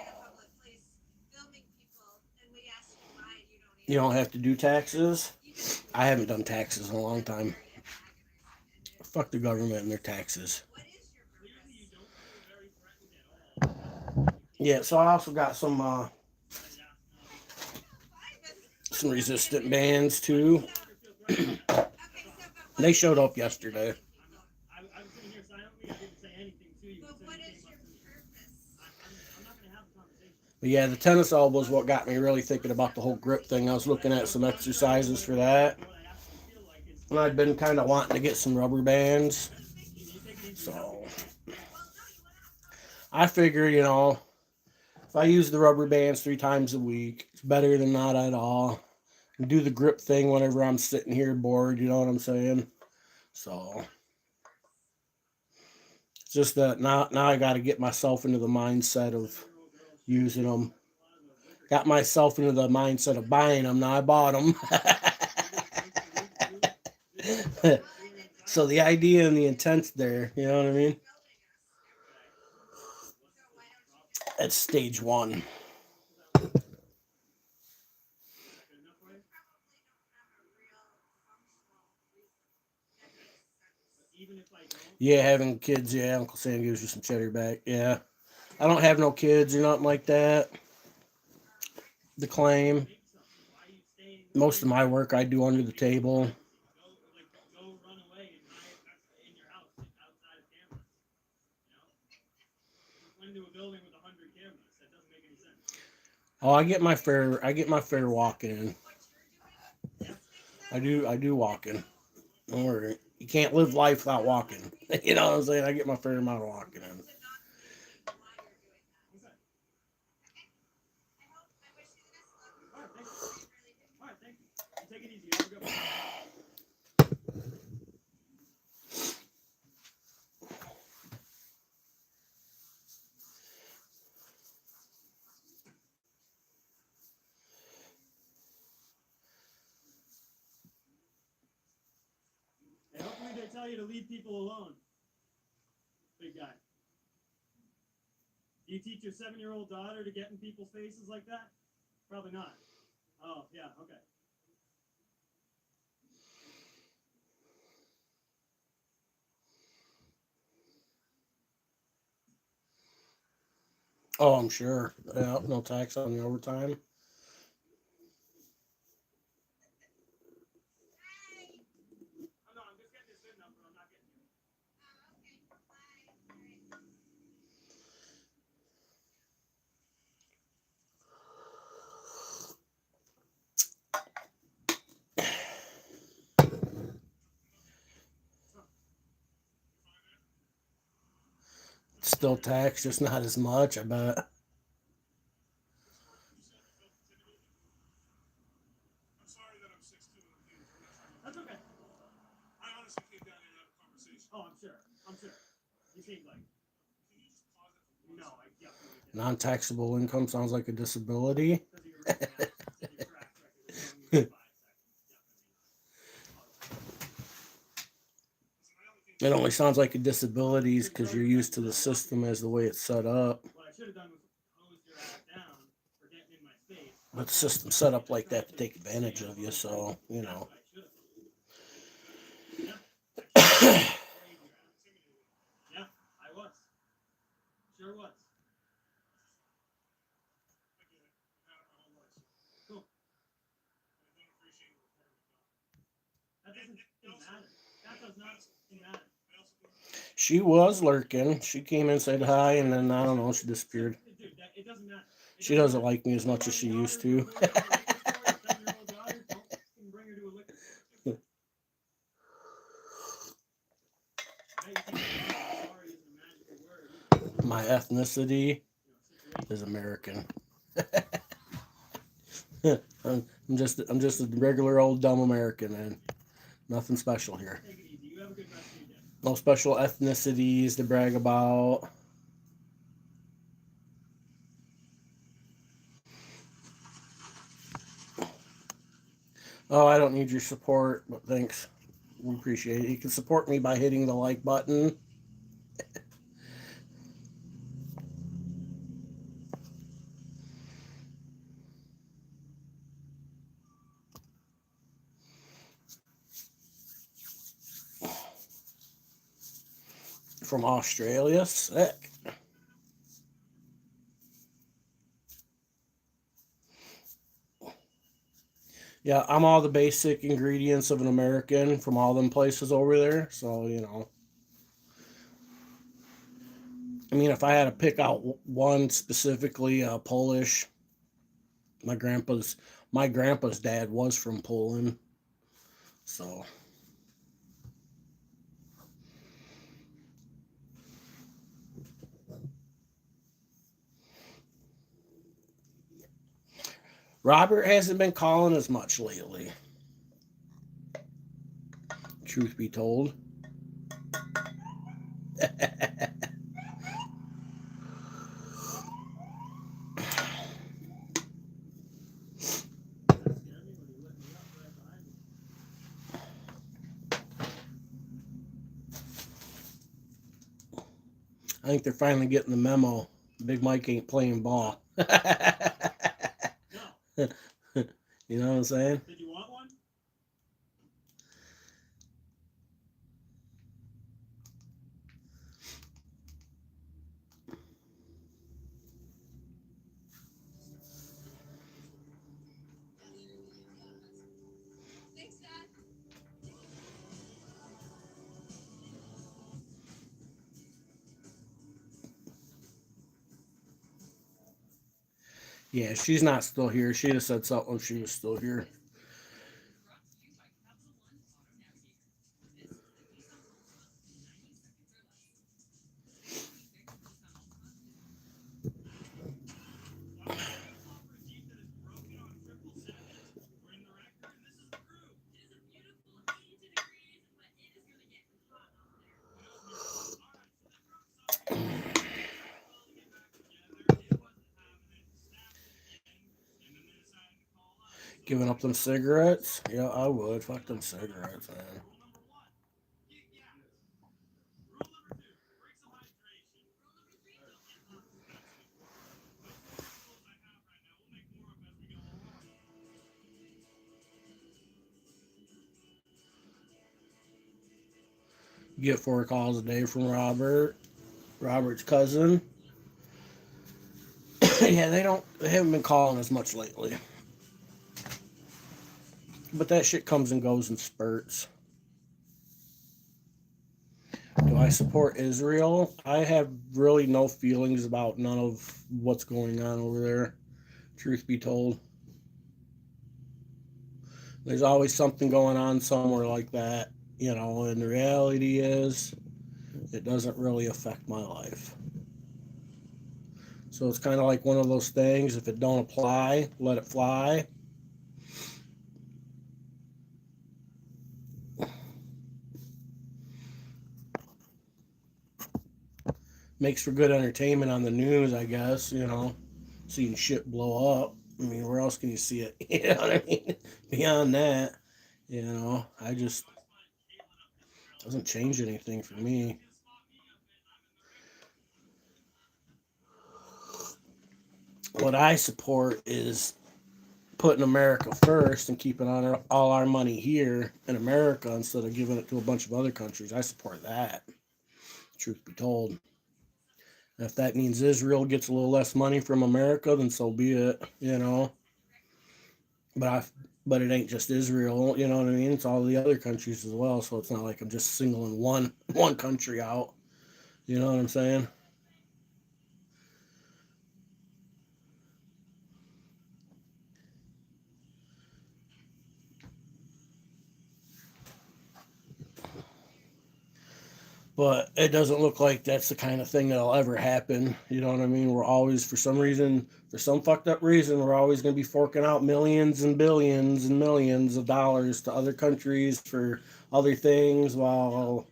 in a public place filming people and we ask you why, you don't You don't have to do taxes. You just I haven't done taxes in a long time. very antagonizing. Fuck the government and their taxes. What is your Clearly, you purpose? don't feel very threatened at all. Yeah, so I also got some Fine, resistant bands too. okay, so but They showed up yesterday. I was sitting here silently. I didn't say anything to you. But until what you is came your up to me. purpose? I'm not gonna have a conversation. But yeah, the tennis elbow is what got me really thinking about the whole grip thing. I was looking at some exercises for that. What I actually feel like is And I've been kind of wanting to get some rubber bands. you take it easy. So I figure, you know, if I use the rubber bands 3 times a week, it's better than not at all. And do the grip thing whenever I'm sitting here bored, you know what I'm saying? So it's just that now I got to get myself into the mindset of using them. Got myself into the mindset of buying them. Now I bought them. So the idea and the intent's there. You know what I mean? That's stage 1. Yeah, having kids. Yeah, Uncle Sam gives you some cheddar back. Yeah. I don't have no kids or nothing like that. The claim. Most of my work I do under the table. Go run away and hide in your house outside of cameras. You know, went into a building with 100 cameras. That doesn't make any sense. Oh, I get my fair walking in. I do walking. Don't worry. You can't live life without walking. You know what I'm saying? I get my fair amount of walking in. All right, thank you. You take it easy. Have a good one. And hopefully they tell you to leave people alone. Big guy. Do you teach your 7-year-old daughter to get in people's faces like that? Probably not. Oh, yeah, okay. Oh, I'm sure. Yeah, no tax on the overtime. Oh, no, I'm just getting this VIN number. I'm not getting you. Still tax, just not as much, I bet. I'm sorry that I'm 6'2" and I'm being That's okay. I honestly came down here to have a conversation. Oh, I'm sure. You seem like. Can you just pause it for 1 No, second? I definitely did. Non-taxable income sounds like a disability. Because of your written ass and your track record of showing you 5 seconds. Definitely. It only sounds like a disability because you're used to the system as the way it's set up. What I should have done was hose your ass down for getting in my space. But the system set up like that to take advantage of you, so, you know. Yeah, I was. Sure was. Cool. That doesn't matter. That does not matter. She was lurking. She came in, said hi, and then, I don't know, she disappeared. Dude, it doesn't matter. She doesn't like me as much as she used to. My ethnicity is American. I'm just a regular old dumb American, man. Nothing special here. No special ethnicities to brag about. Oh, I don't need your support, but thanks. We appreciate it. You can support me by hitting the like button. From Australia, sick. Yeah, I'm all the basic ingredients of an American from all them places over there. So, you know. I mean, if I had to pick out one specifically, Polish, my grandpa's dad was from Poland. So, Robert hasn't been calling as much lately. Truth be told. I think they're finally getting the memo. Big Mike ain't playing ball. You know what I'm saying? Did you want one? Thanks, Dad. Yeah, she's not still here. She'd have said something if she was still here. Giving up them cigarettes? Yeah, I would. Fuck them cigarettes, man. Get 4 calls a day from Robert's cousin. Yeah, they haven't been calling as much lately. But that shit comes and goes in spurts. Do I support Israel? I have really no feelings about none of what's going on over there, truth be told. There's always something going on somewhere like that, you know, and the reality is it doesn't really affect my life. So it's kind of like one of those things, if it don't apply, let it fly. Makes for good entertainment on the news, I guess, you know, seeing shit blow up. I mean, where else can you see it? You know what I mean? Beyond that, you know, doesn't change anything for me. What I support is putting America first and keeping all our money here in America instead of giving it to a bunch of other countries. I support that. Truth be told. If that means Israel gets a little less money from America, then so be it, you know. But it ain't just Israel, you know what I mean? It's all the other countries as well. So it's not like I'm just singling one country out. You know what I'm saying? But it doesn't look like that's the kind of thing that'll ever happen. You know what I mean? We're always, for some reason, for some fucked up reason, we're always going to be forking out millions and billions and millions of dollars to other countries for other things while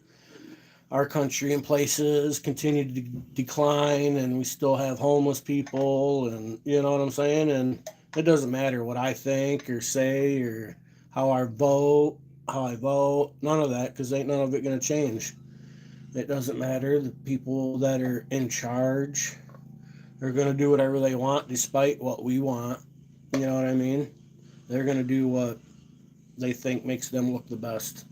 our country and places continue to decline and we still have homeless people. And you know what I'm saying? And it doesn't matter what I think or say or how I vote, none of that, because ain't none of it going to change. It doesn't matter. The people that are in charge are going to do whatever they want despite what we want. You know what I mean? They're going to do what they think makes them look the best.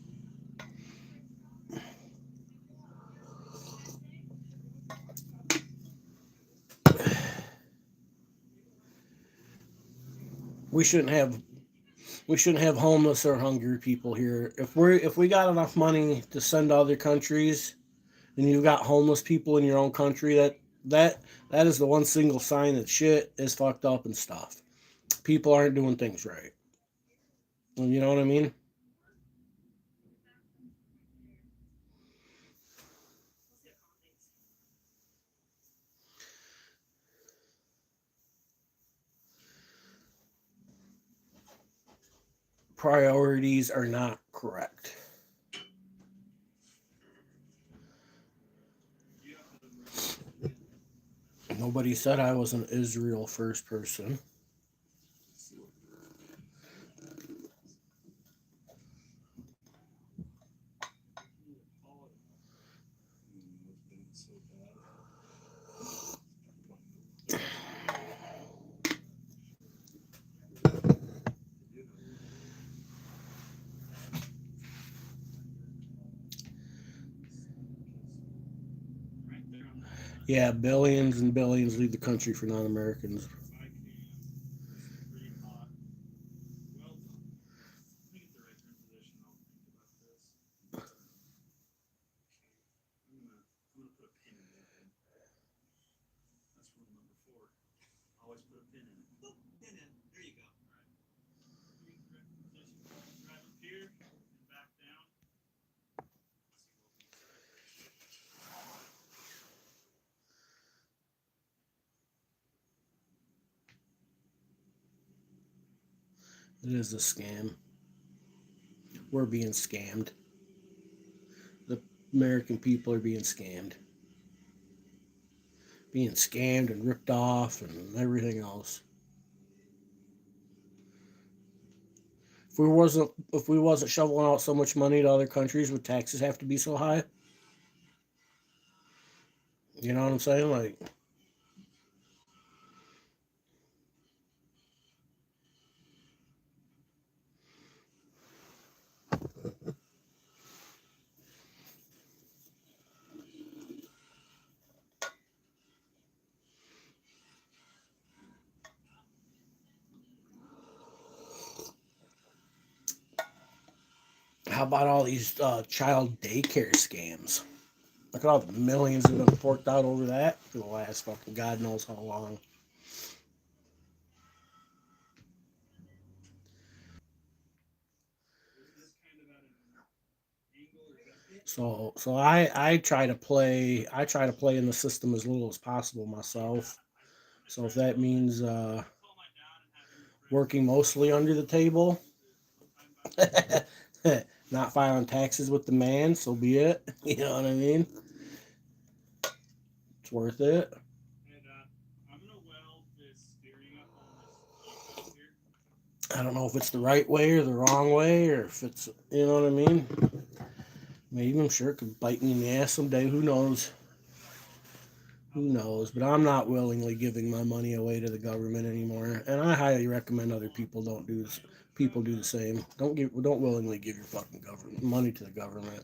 We shouldn't have homeless or hungry people here. If we got enough money to send to other countries and you've got homeless people in your own country, that is the one single sign that shit is fucked up and stuff. People aren't doing things right. You know what I mean? Priorities are not correct. Nobody said I was an Israel first person. Yeah, billions and billions leave the country for non-Americans. It is a scam. We're being scammed. The American people are being scammed. Being scammed and ripped off and everything else. If we wasn't shoveling out so much money to other countries, would taxes have to be so high? You know what I'm saying? Like, how about all these child daycare scams? Look at all the millions that have been forked out over that for the last fucking God knows how long. So I try to play in the system as little as possible myself. So if that means working mostly under the table, not filing taxes with the man, so be it. You know what I mean? It's worth it. I don't know if it's the right way or the wrong way, or if it's, you know what I mean? Maybe, I'm sure it could bite me in the ass someday. Who knows? Who knows? But I'm not willingly giving my money away to the government anymore, and I highly recommend other people don't do this. People do the same. Don't willingly give your fucking government money to the government.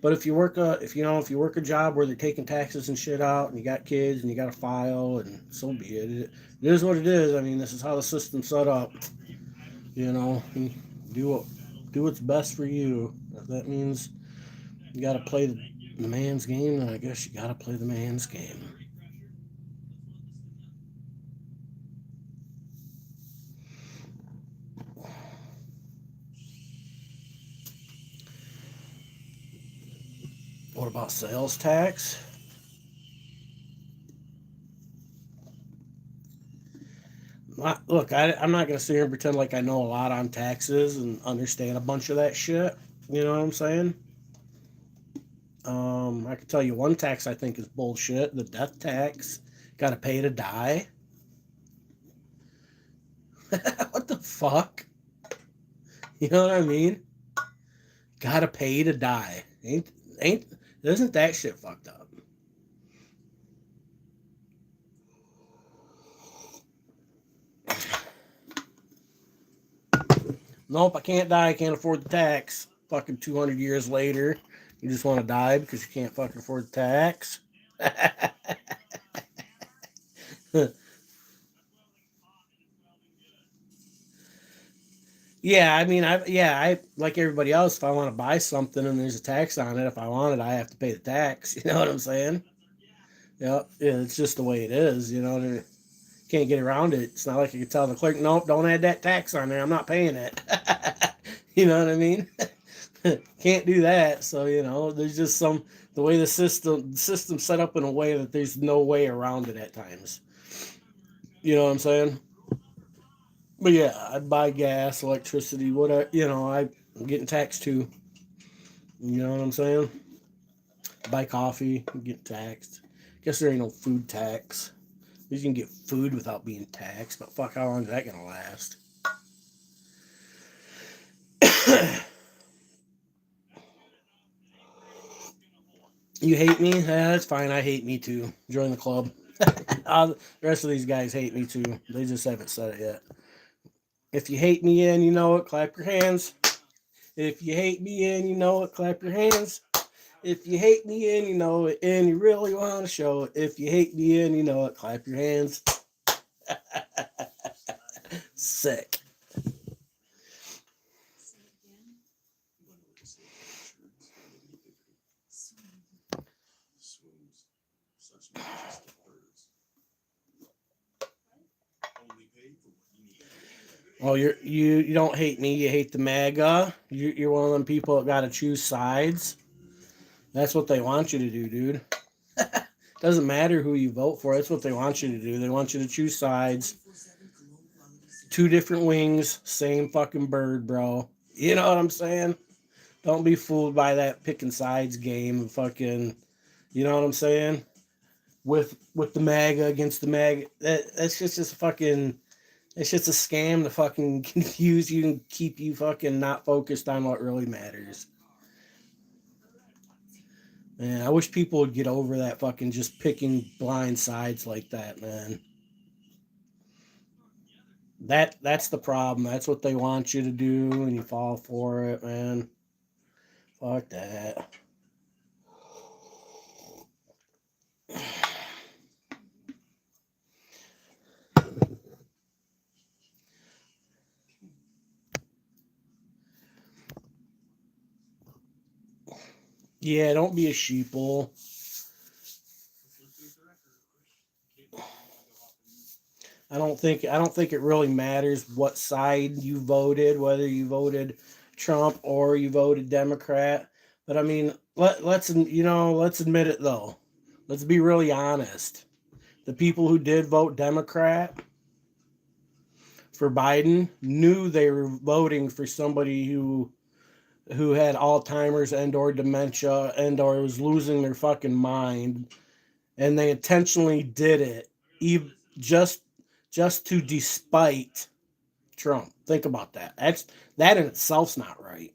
But if you work if you work a job where they're taking taxes and shit out, and you got kids and you got to file, and so be it. It is what it is. I mean, this is how the system's set up. You know, do do what's best for you. If that means you got to play the man's game, then I guess you got to play the man's game. What about sales tax? Look, I'm not going to sit here and pretend like I know a lot on taxes and understand a bunch of that shit. You know what I'm saying? I can tell you one tax I think is bullshit. The death tax. Got to pay to die. What the fuck? You know what I mean? Got to pay to die. Ain't isn't that shit fucked up? Nope, I can't die. I can't afford the tax. Fucking 200 years later, you just want to die because you can't fucking afford the tax. Yeah, I mean, I like everybody else. If I want to buy something and there's a tax on it, if I want it, I have to pay the tax. You know what I'm saying? Yeah, it's just the way it is. You know, can't get around it. It's not like you can tell the clerk, nope, don't add that tax on there. I'm not paying it. You know what I mean? Can't do that. So there's just the way the system's set up in a way that there's no way around it at times. You know what I'm saying? But yeah, I buy gas, electricity, whatever. I'm getting taxed too. You know what I'm saying? Buy coffee, get taxed. Guess there ain't no food tax. You can get food without being taxed, but fuck, how long is that gonna last? You hate me? That's fine. I hate me too. Join the club. The rest of these guys hate me too. They just haven't said it yet. If you hate me and you know it, clap your hands. If you hate me and you know it, clap your hands. If you hate me and you know it, and you really want to show it. If you hate me and you know it, clap your hands. Sick. Say it again. When legislative insurance and individual swims such majestic birds. Only pay for what you need. Oh, you don't hate me. You hate the MAGA. You're one of them people that got to choose sides. That's what they want you to do, dude. Doesn't matter who you vote for. That's what they want you to do. They want you to choose sides. 24/7 cologne quality service. Two different wings, same fucking bird, bro. You know what I'm saying? Don't be fooled by that picking sides game. Fucking, you know what I'm saying? With the MAGA against the MAGA, that's just a fucking. It's just a scam to fucking confuse you and keep you fucking not focused on what really matters. Man, I wish people would get over that fucking just picking blind sides like that, man. That's the problem. That's what they want you to do, and you fall for it, man. Fuck that. Yeah, don't be a sheeple. I don't think it really matters what side you voted, whether you voted Trump or you voted Democrat. But I mean, let's admit it though. Let's be really honest. The people who did vote Democrat for Biden knew they were voting for somebody who had Alzheimer's and or dementia and or was losing their fucking mind, and they intentionally did it, just just to despite Trump. Think about that. That in itself's not right.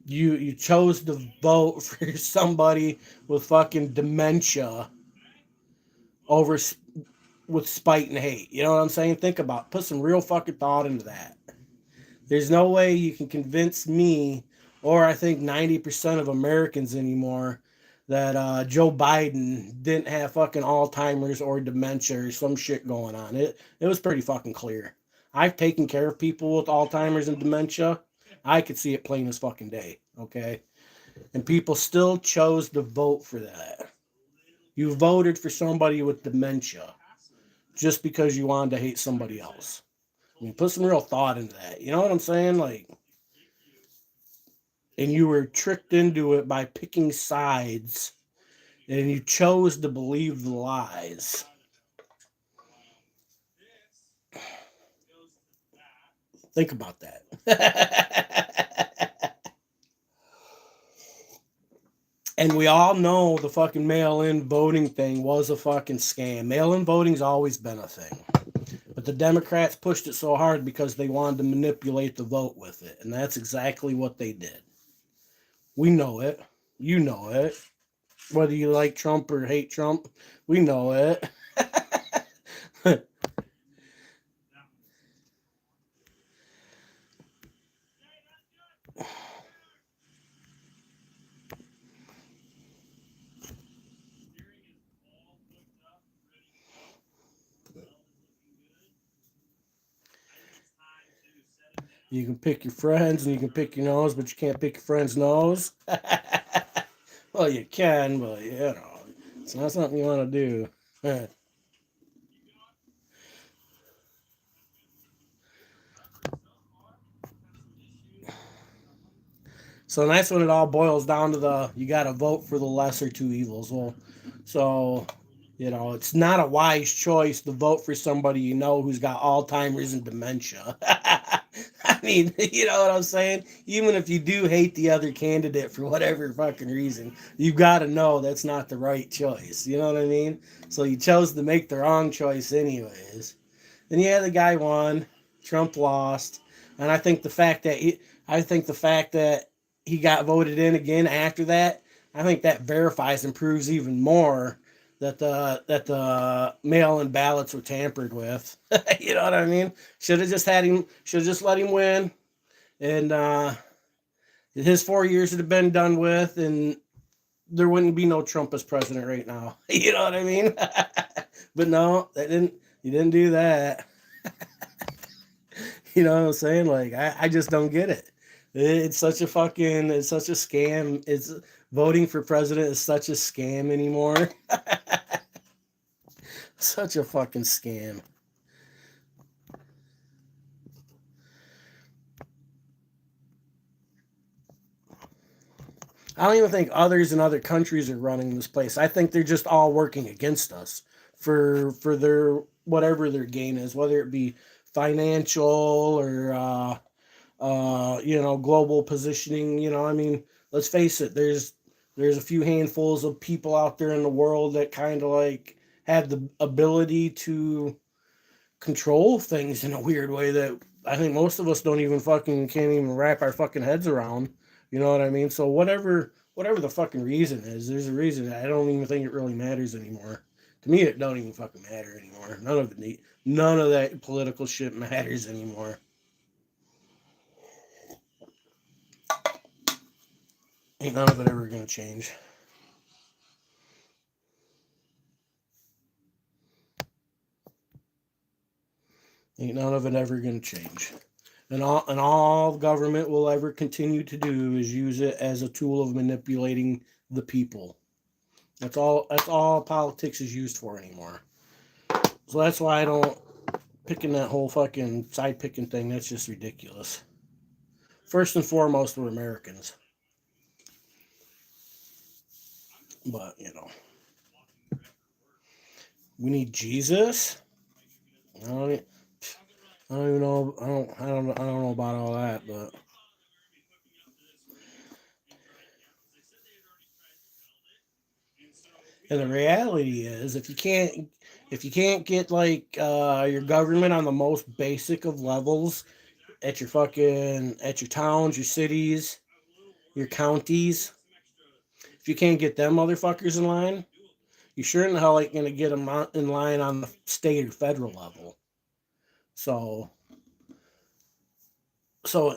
You chose to vote for somebody with fucking dementia over with spite and hate. You know what I'm saying? Put some real fucking thought into that. There's no way you can convince me, or I think 90% of Americans anymore, that Joe Biden didn't have fucking Alzheimer's or dementia or some shit going on. It was pretty fucking clear. I've taken care of people with Alzheimer's and dementia. I could see it plain as fucking day. Okay, and people still chose to vote for that. You voted for somebody with dementia just because you wanted to hate somebody else. I mean, put some real thought into that. You know what I'm saying? Like, and you were tricked into it by picking sides, and you chose to believe the lies. Think about that. And we all know the fucking mail-in voting thing was a fucking scam. Mail-in voting's always been a thing. But the Democrats pushed it so hard because they wanted to manipulate the vote with it. And that's exactly what they did. We know it. You know it. Whether you like Trump or hate Trump, we know it. You can pick your friends and you can pick your nose, but you can't pick your friend's nose. Well, you can, but you know, it's not something you want to do. So that's when it all boils down to you got to vote for the lesser two evils. Well, so, you know, it's not a wise choice to vote for somebody you know who's got Alzheimer's and dementia. I mean, you know what I'm saying? Even if you do hate the other candidate for whatever fucking reason, you got to know that's not the right choice. You know what I mean? So you chose to make the wrong choice anyways. And yeah, the guy won. Trump lost. And I think the fact that he got voted in again after that, I think that verifies and proves even more that the mail-in ballots were tampered with. You know what I mean? Should have just let him win, and his 4 years would have been done with, and there wouldn't be no Trump as president right now. You know what I mean? But no, he didn't do that. You know what I'm saying? Like, I just don't get it. It's such a scam. It's voting for president is such a scam anymore. Such a fucking scam. I don't even think others in other countries are running this place. I think they're just all working against us for their whatever their gain is, whether it be financial or you know, global positioning. You know, I mean, let's face it. There's a few handfuls of people out there in the world that kind of like have the ability to control things in a weird way that I think most of us can't even wrap our fucking heads around. You know what I mean? So whatever the fucking reason is, there's a reason. I don't even think it really matters anymore. To me, it don't even fucking matter anymore. None of that political shit matters anymore. Ain't none of it ever gonna change. Ain't none of it ever gonna change. And all government will ever continue to do is use it as a tool of manipulating the people. That's all politics is used for anymore. So that's why I don't picking that whole fucking side picking thing, that's just ridiculous. First and foremost, we're Americans. But, you know. We need Jesus? I don't even know. I don't know about all that, but and the reality is, if you can't get like your government on the most basic of levels at at your towns, your cities, your counties, if you can't get them motherfuckers in line, You sure in the hell ain't gonna get them in line on the state or federal level. So,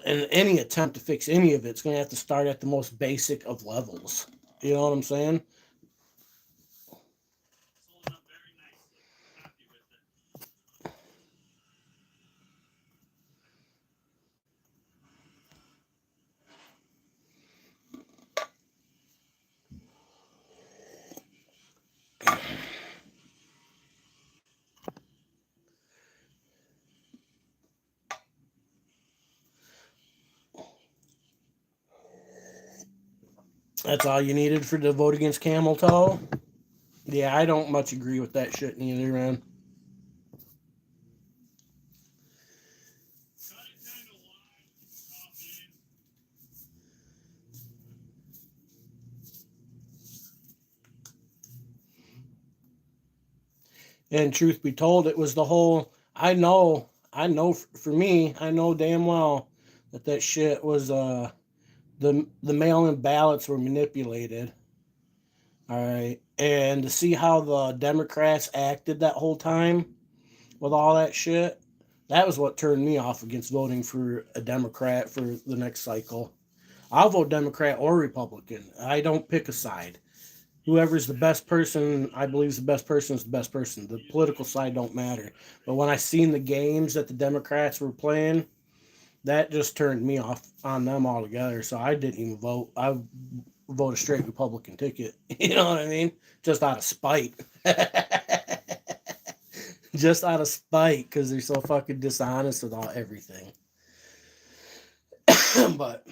in any attempt to fix any of it, it's gonna have to start at the most basic of levels. You know what I'm saying? It's holding up very nicely. Happy with it. That's all you needed for the vote against camel toe? Yeah, I don't much agree with that shit neither, man. Cut it kind of wide. Drop in. And truth be told, it was the whole. For me, I know damn well that shit was the mail-in ballots were manipulated. All right, and to see how the Democrats acted that whole time with all that shit, that was what turned me off against voting for a Democrat for the next cycle. I'll vote Democrat or Republican. I don't pick a side. Whoever's the best person, I believe is the best person is the best person. The political side don't matter. But when I seen the games that the Democrats were playing, that just turned me off on them altogether. So I didn't even vote. I vote a straight Republican ticket. You know what I mean? Just out of spite. Just out of spite because they're so fucking dishonest about everything. But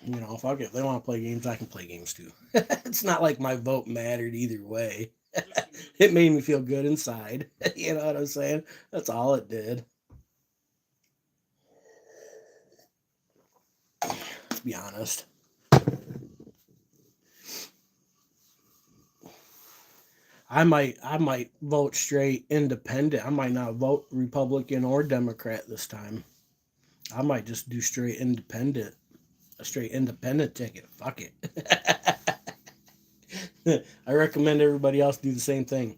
you know, fuck it. If they want to play games, I can play games too. It's not like my vote mattered either way. It made me feel good inside. You know what I'm saying? That's all it did. To be honest. I might vote straight independent. I might not vote Republican or Democrat this time. I might just do straight independent. A straight independent ticket. Fuck it. I recommend everybody else do the same thing.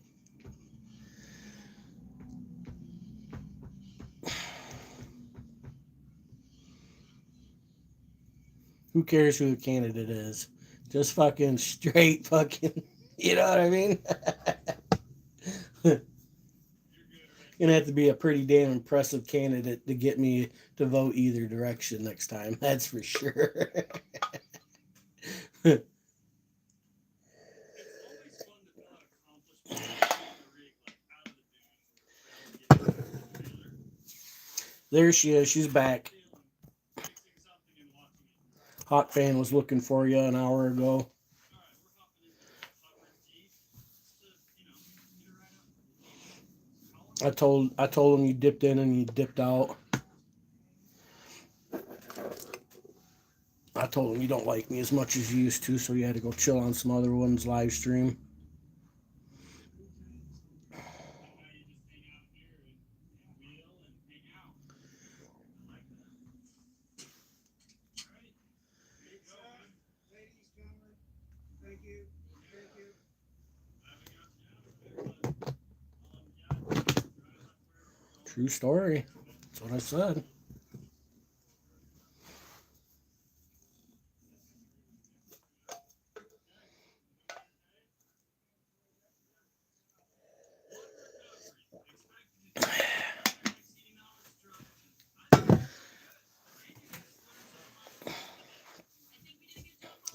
Who cares who the candidate is? Just fucking straight fucking, you know what I mean? Gonna have to be a pretty damn impressive candidate to get me to vote either direction next time. That's for sure. It's always fun to fill out accomplishments in the rig, like out of the dunes or whatever, getting together. There she is. She's back. Fixing something and walking in. Hot fan was looking for you an hour ago. All right, we're hopping into upper D just to, get her right up. I told him you dipped in and you dipped out. I told him you don't like me as much as you used to, so you had to go chill on some other one's live stream. And now you just hang out here and wheel and hang out. I like that. All right, here you go, man. Ladies, gentlemen, thank you. Thank you. Glad we got you out there, bud. I'll let you out. Drive up wherever we're going. True story. That's what I said.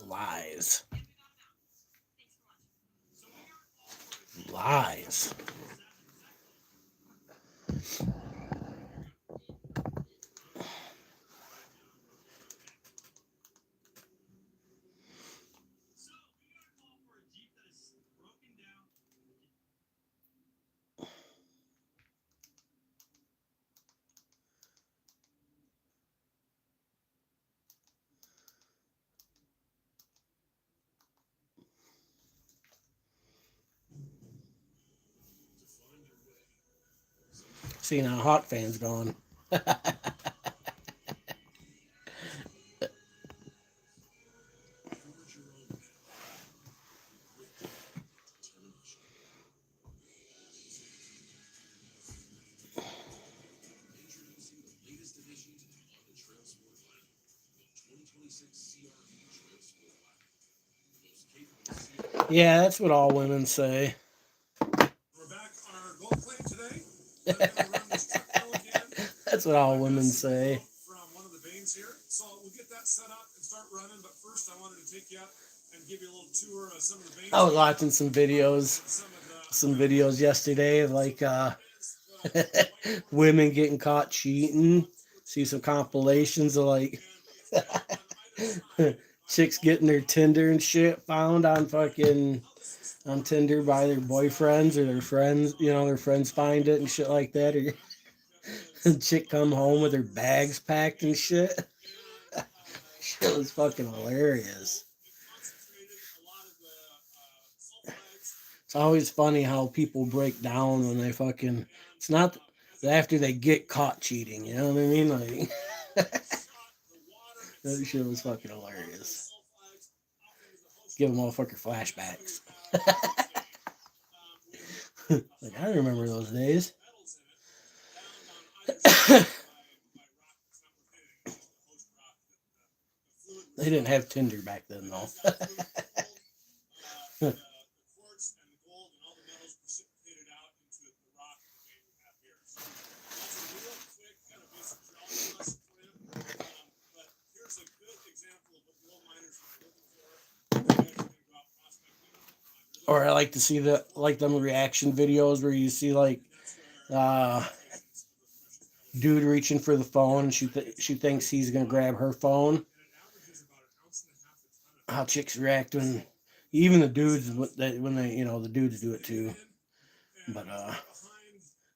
Lies. Lies. See, now Hot fan's gone. Yeah, that's what all women say. We're back on our gold plate today. We're gonna run this truck drill again. That's what all I've got women some say. info from one of the veins here, so we'll get that set up and start running. But first, I wanted to take you out and give you a little tour of some of the veins. I was watching some videos, yesterday of like women getting caught cheating. See some compilations of like chicks getting their Tinder and shit found on Tinder by their boyfriends or their friends. You know, their friends find it and shit like that. Or a chick come home with her bags packed and shit. Shit was fucking hilarious. It's always funny how people break down when they fucking. It's not after they get caught cheating. You know what I mean? Like that shit was fucking hilarious. Give a motherfucker flashbacks. Like I remember those days. They didn't have Tinder back then, though. Or I like to see them reaction videos where you see like dude reaching for the phone and she thinks he's gonna grab her phone. How chicks react when even the dudes when they the dudes do it too. But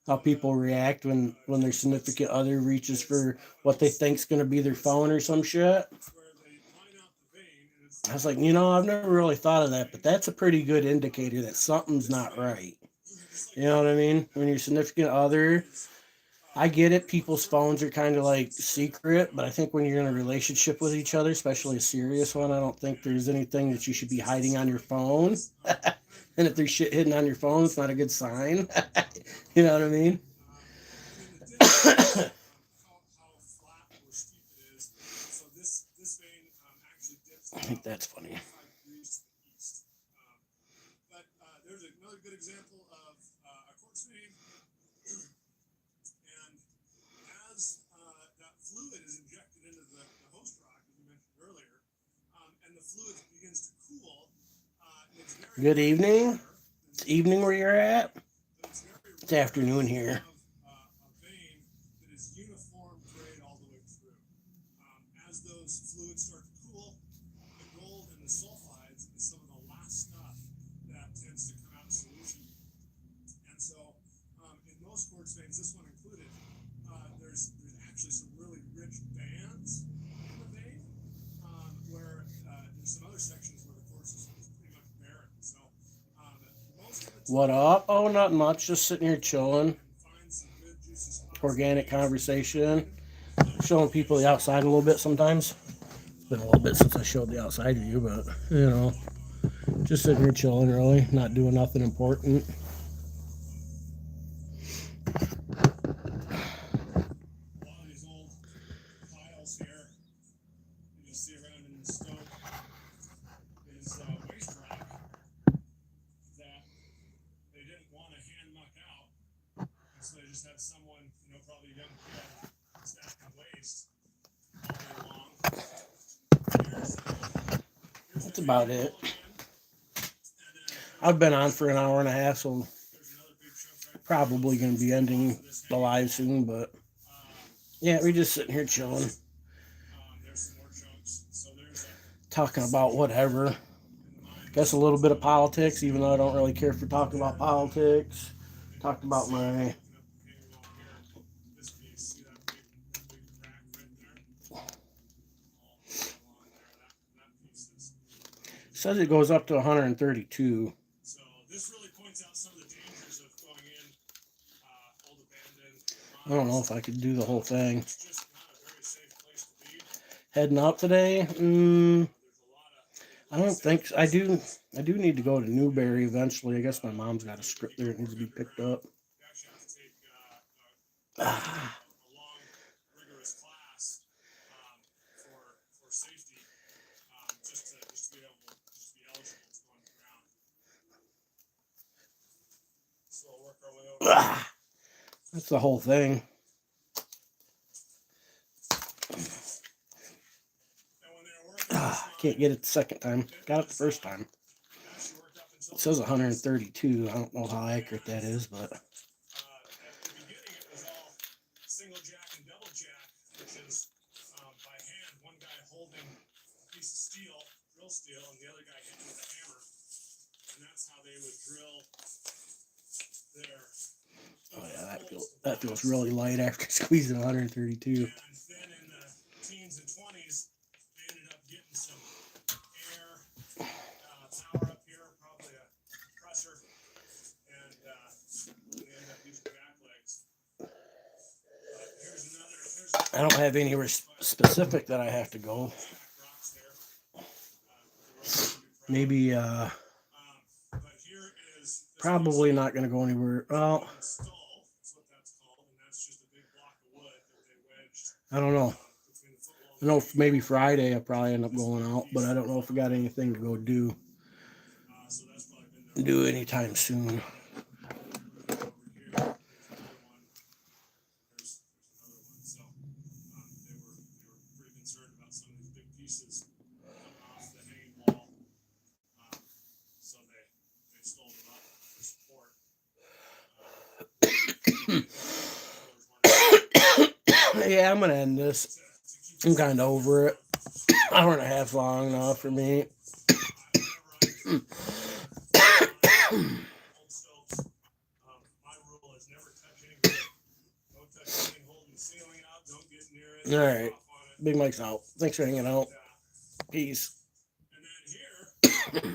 how people react when their significant other reaches for what they think's gonna be their phone or some shit. I was like, I've never really thought of that, but that's a pretty good indicator that something's not right. You know what I mean? When your significant other, I get it, people's phones are kind of like secret, but I think when you're in a relationship with each other, especially a serious one, I don't think there's anything that you should be hiding on your phone. And if there's shit hidden on your phone, it's not a good sign. You know what I mean? I think that's funny. But there's another good example of a quartz vein, and as that fluid is injected into the host rock, as we mentioned earlier, and the fluid begins to cool, it's very Good evening. It's evening where you're at. It's afternoon here. A vein that is uniform grade all the way through. As those fluids start to cool, the gold and the sulfides is some of the last stuff that tends to come out in solution. And so, in most quartz veins, this one included, there's actually some really rich bands in the vein, where there's some other sections where the quartz is pretty much barren. So, most of the time, What up? Oh, not much. Just sitting here chilling. find some good juicy spots. Organic conversation. Showing people the outside a little bit sometimes. It's been a little bit since I showed the outside view, but just sitting here chilling really, not doing nothing important. A lot of these old piles here, you just see around in the stope, is waste rock that they didn't want to hand muck out, and so they just had someone, probably a young kid, stacking waste all day long. That's about it. I've been on for an hour and a half, so probably going to be ending the live soon, but yeah, we're just sitting here chilling, talking about whatever. Guess a little bit of politics, even though I don't really care for talking about politics. Talked about my says it goes up to 132. So this really points out some of the dangers of going in old abandoned. I don't know if I could do the whole thing. It's just not a very safe place to be. Heading out today? I don't think so. I do need to go to Newberry eventually. I guess my mom's got a script there that needs to be picked up. You actually have to take a long, rigorous class for safety, just to be eligible to go on the ground. Ah, that's the whole thing. Ah, can't get it the second time. Got it the first time. It says 132. I don't know how accurate that is, but At the beginning, it was all single jack and double jack, which is by hand. One guy holding a piece of steel, drill steel, and the other guy hitting with a hammer, and that's how they would drill their. oh yeah, that feels really light after squeezing 132. And then in the teens and 20s, they ended up getting some air power up here, probably a compressor, and they ended up using back legs. Here's another. I don't have anywhere specific that I have to go. Rocks there. Maybe But here is probably not gonna go anywhere. Well, stall. That's what that's called, and that's just a big block of wood that they wedged I don't know. between the footwall. I know maybe Friday I'll probably end up going out, but I don't know if we got anything to go do So that's probably been there. anytime soon. Over here, there's another one. There's another one. So they were pretty concerned about some of these big pieces coming off the hanging wall. So they stole them up for support. Yeah, I'm gonna end this. I'm kind of over it. Hour and a half long enough for me. Old stoves. My rule is never touch anything. Don't touch anything holding the ceiling up. Don't get near it. All right. Off on it. Big Mike's out. Thanks for hanging out. And, Peace. and then here,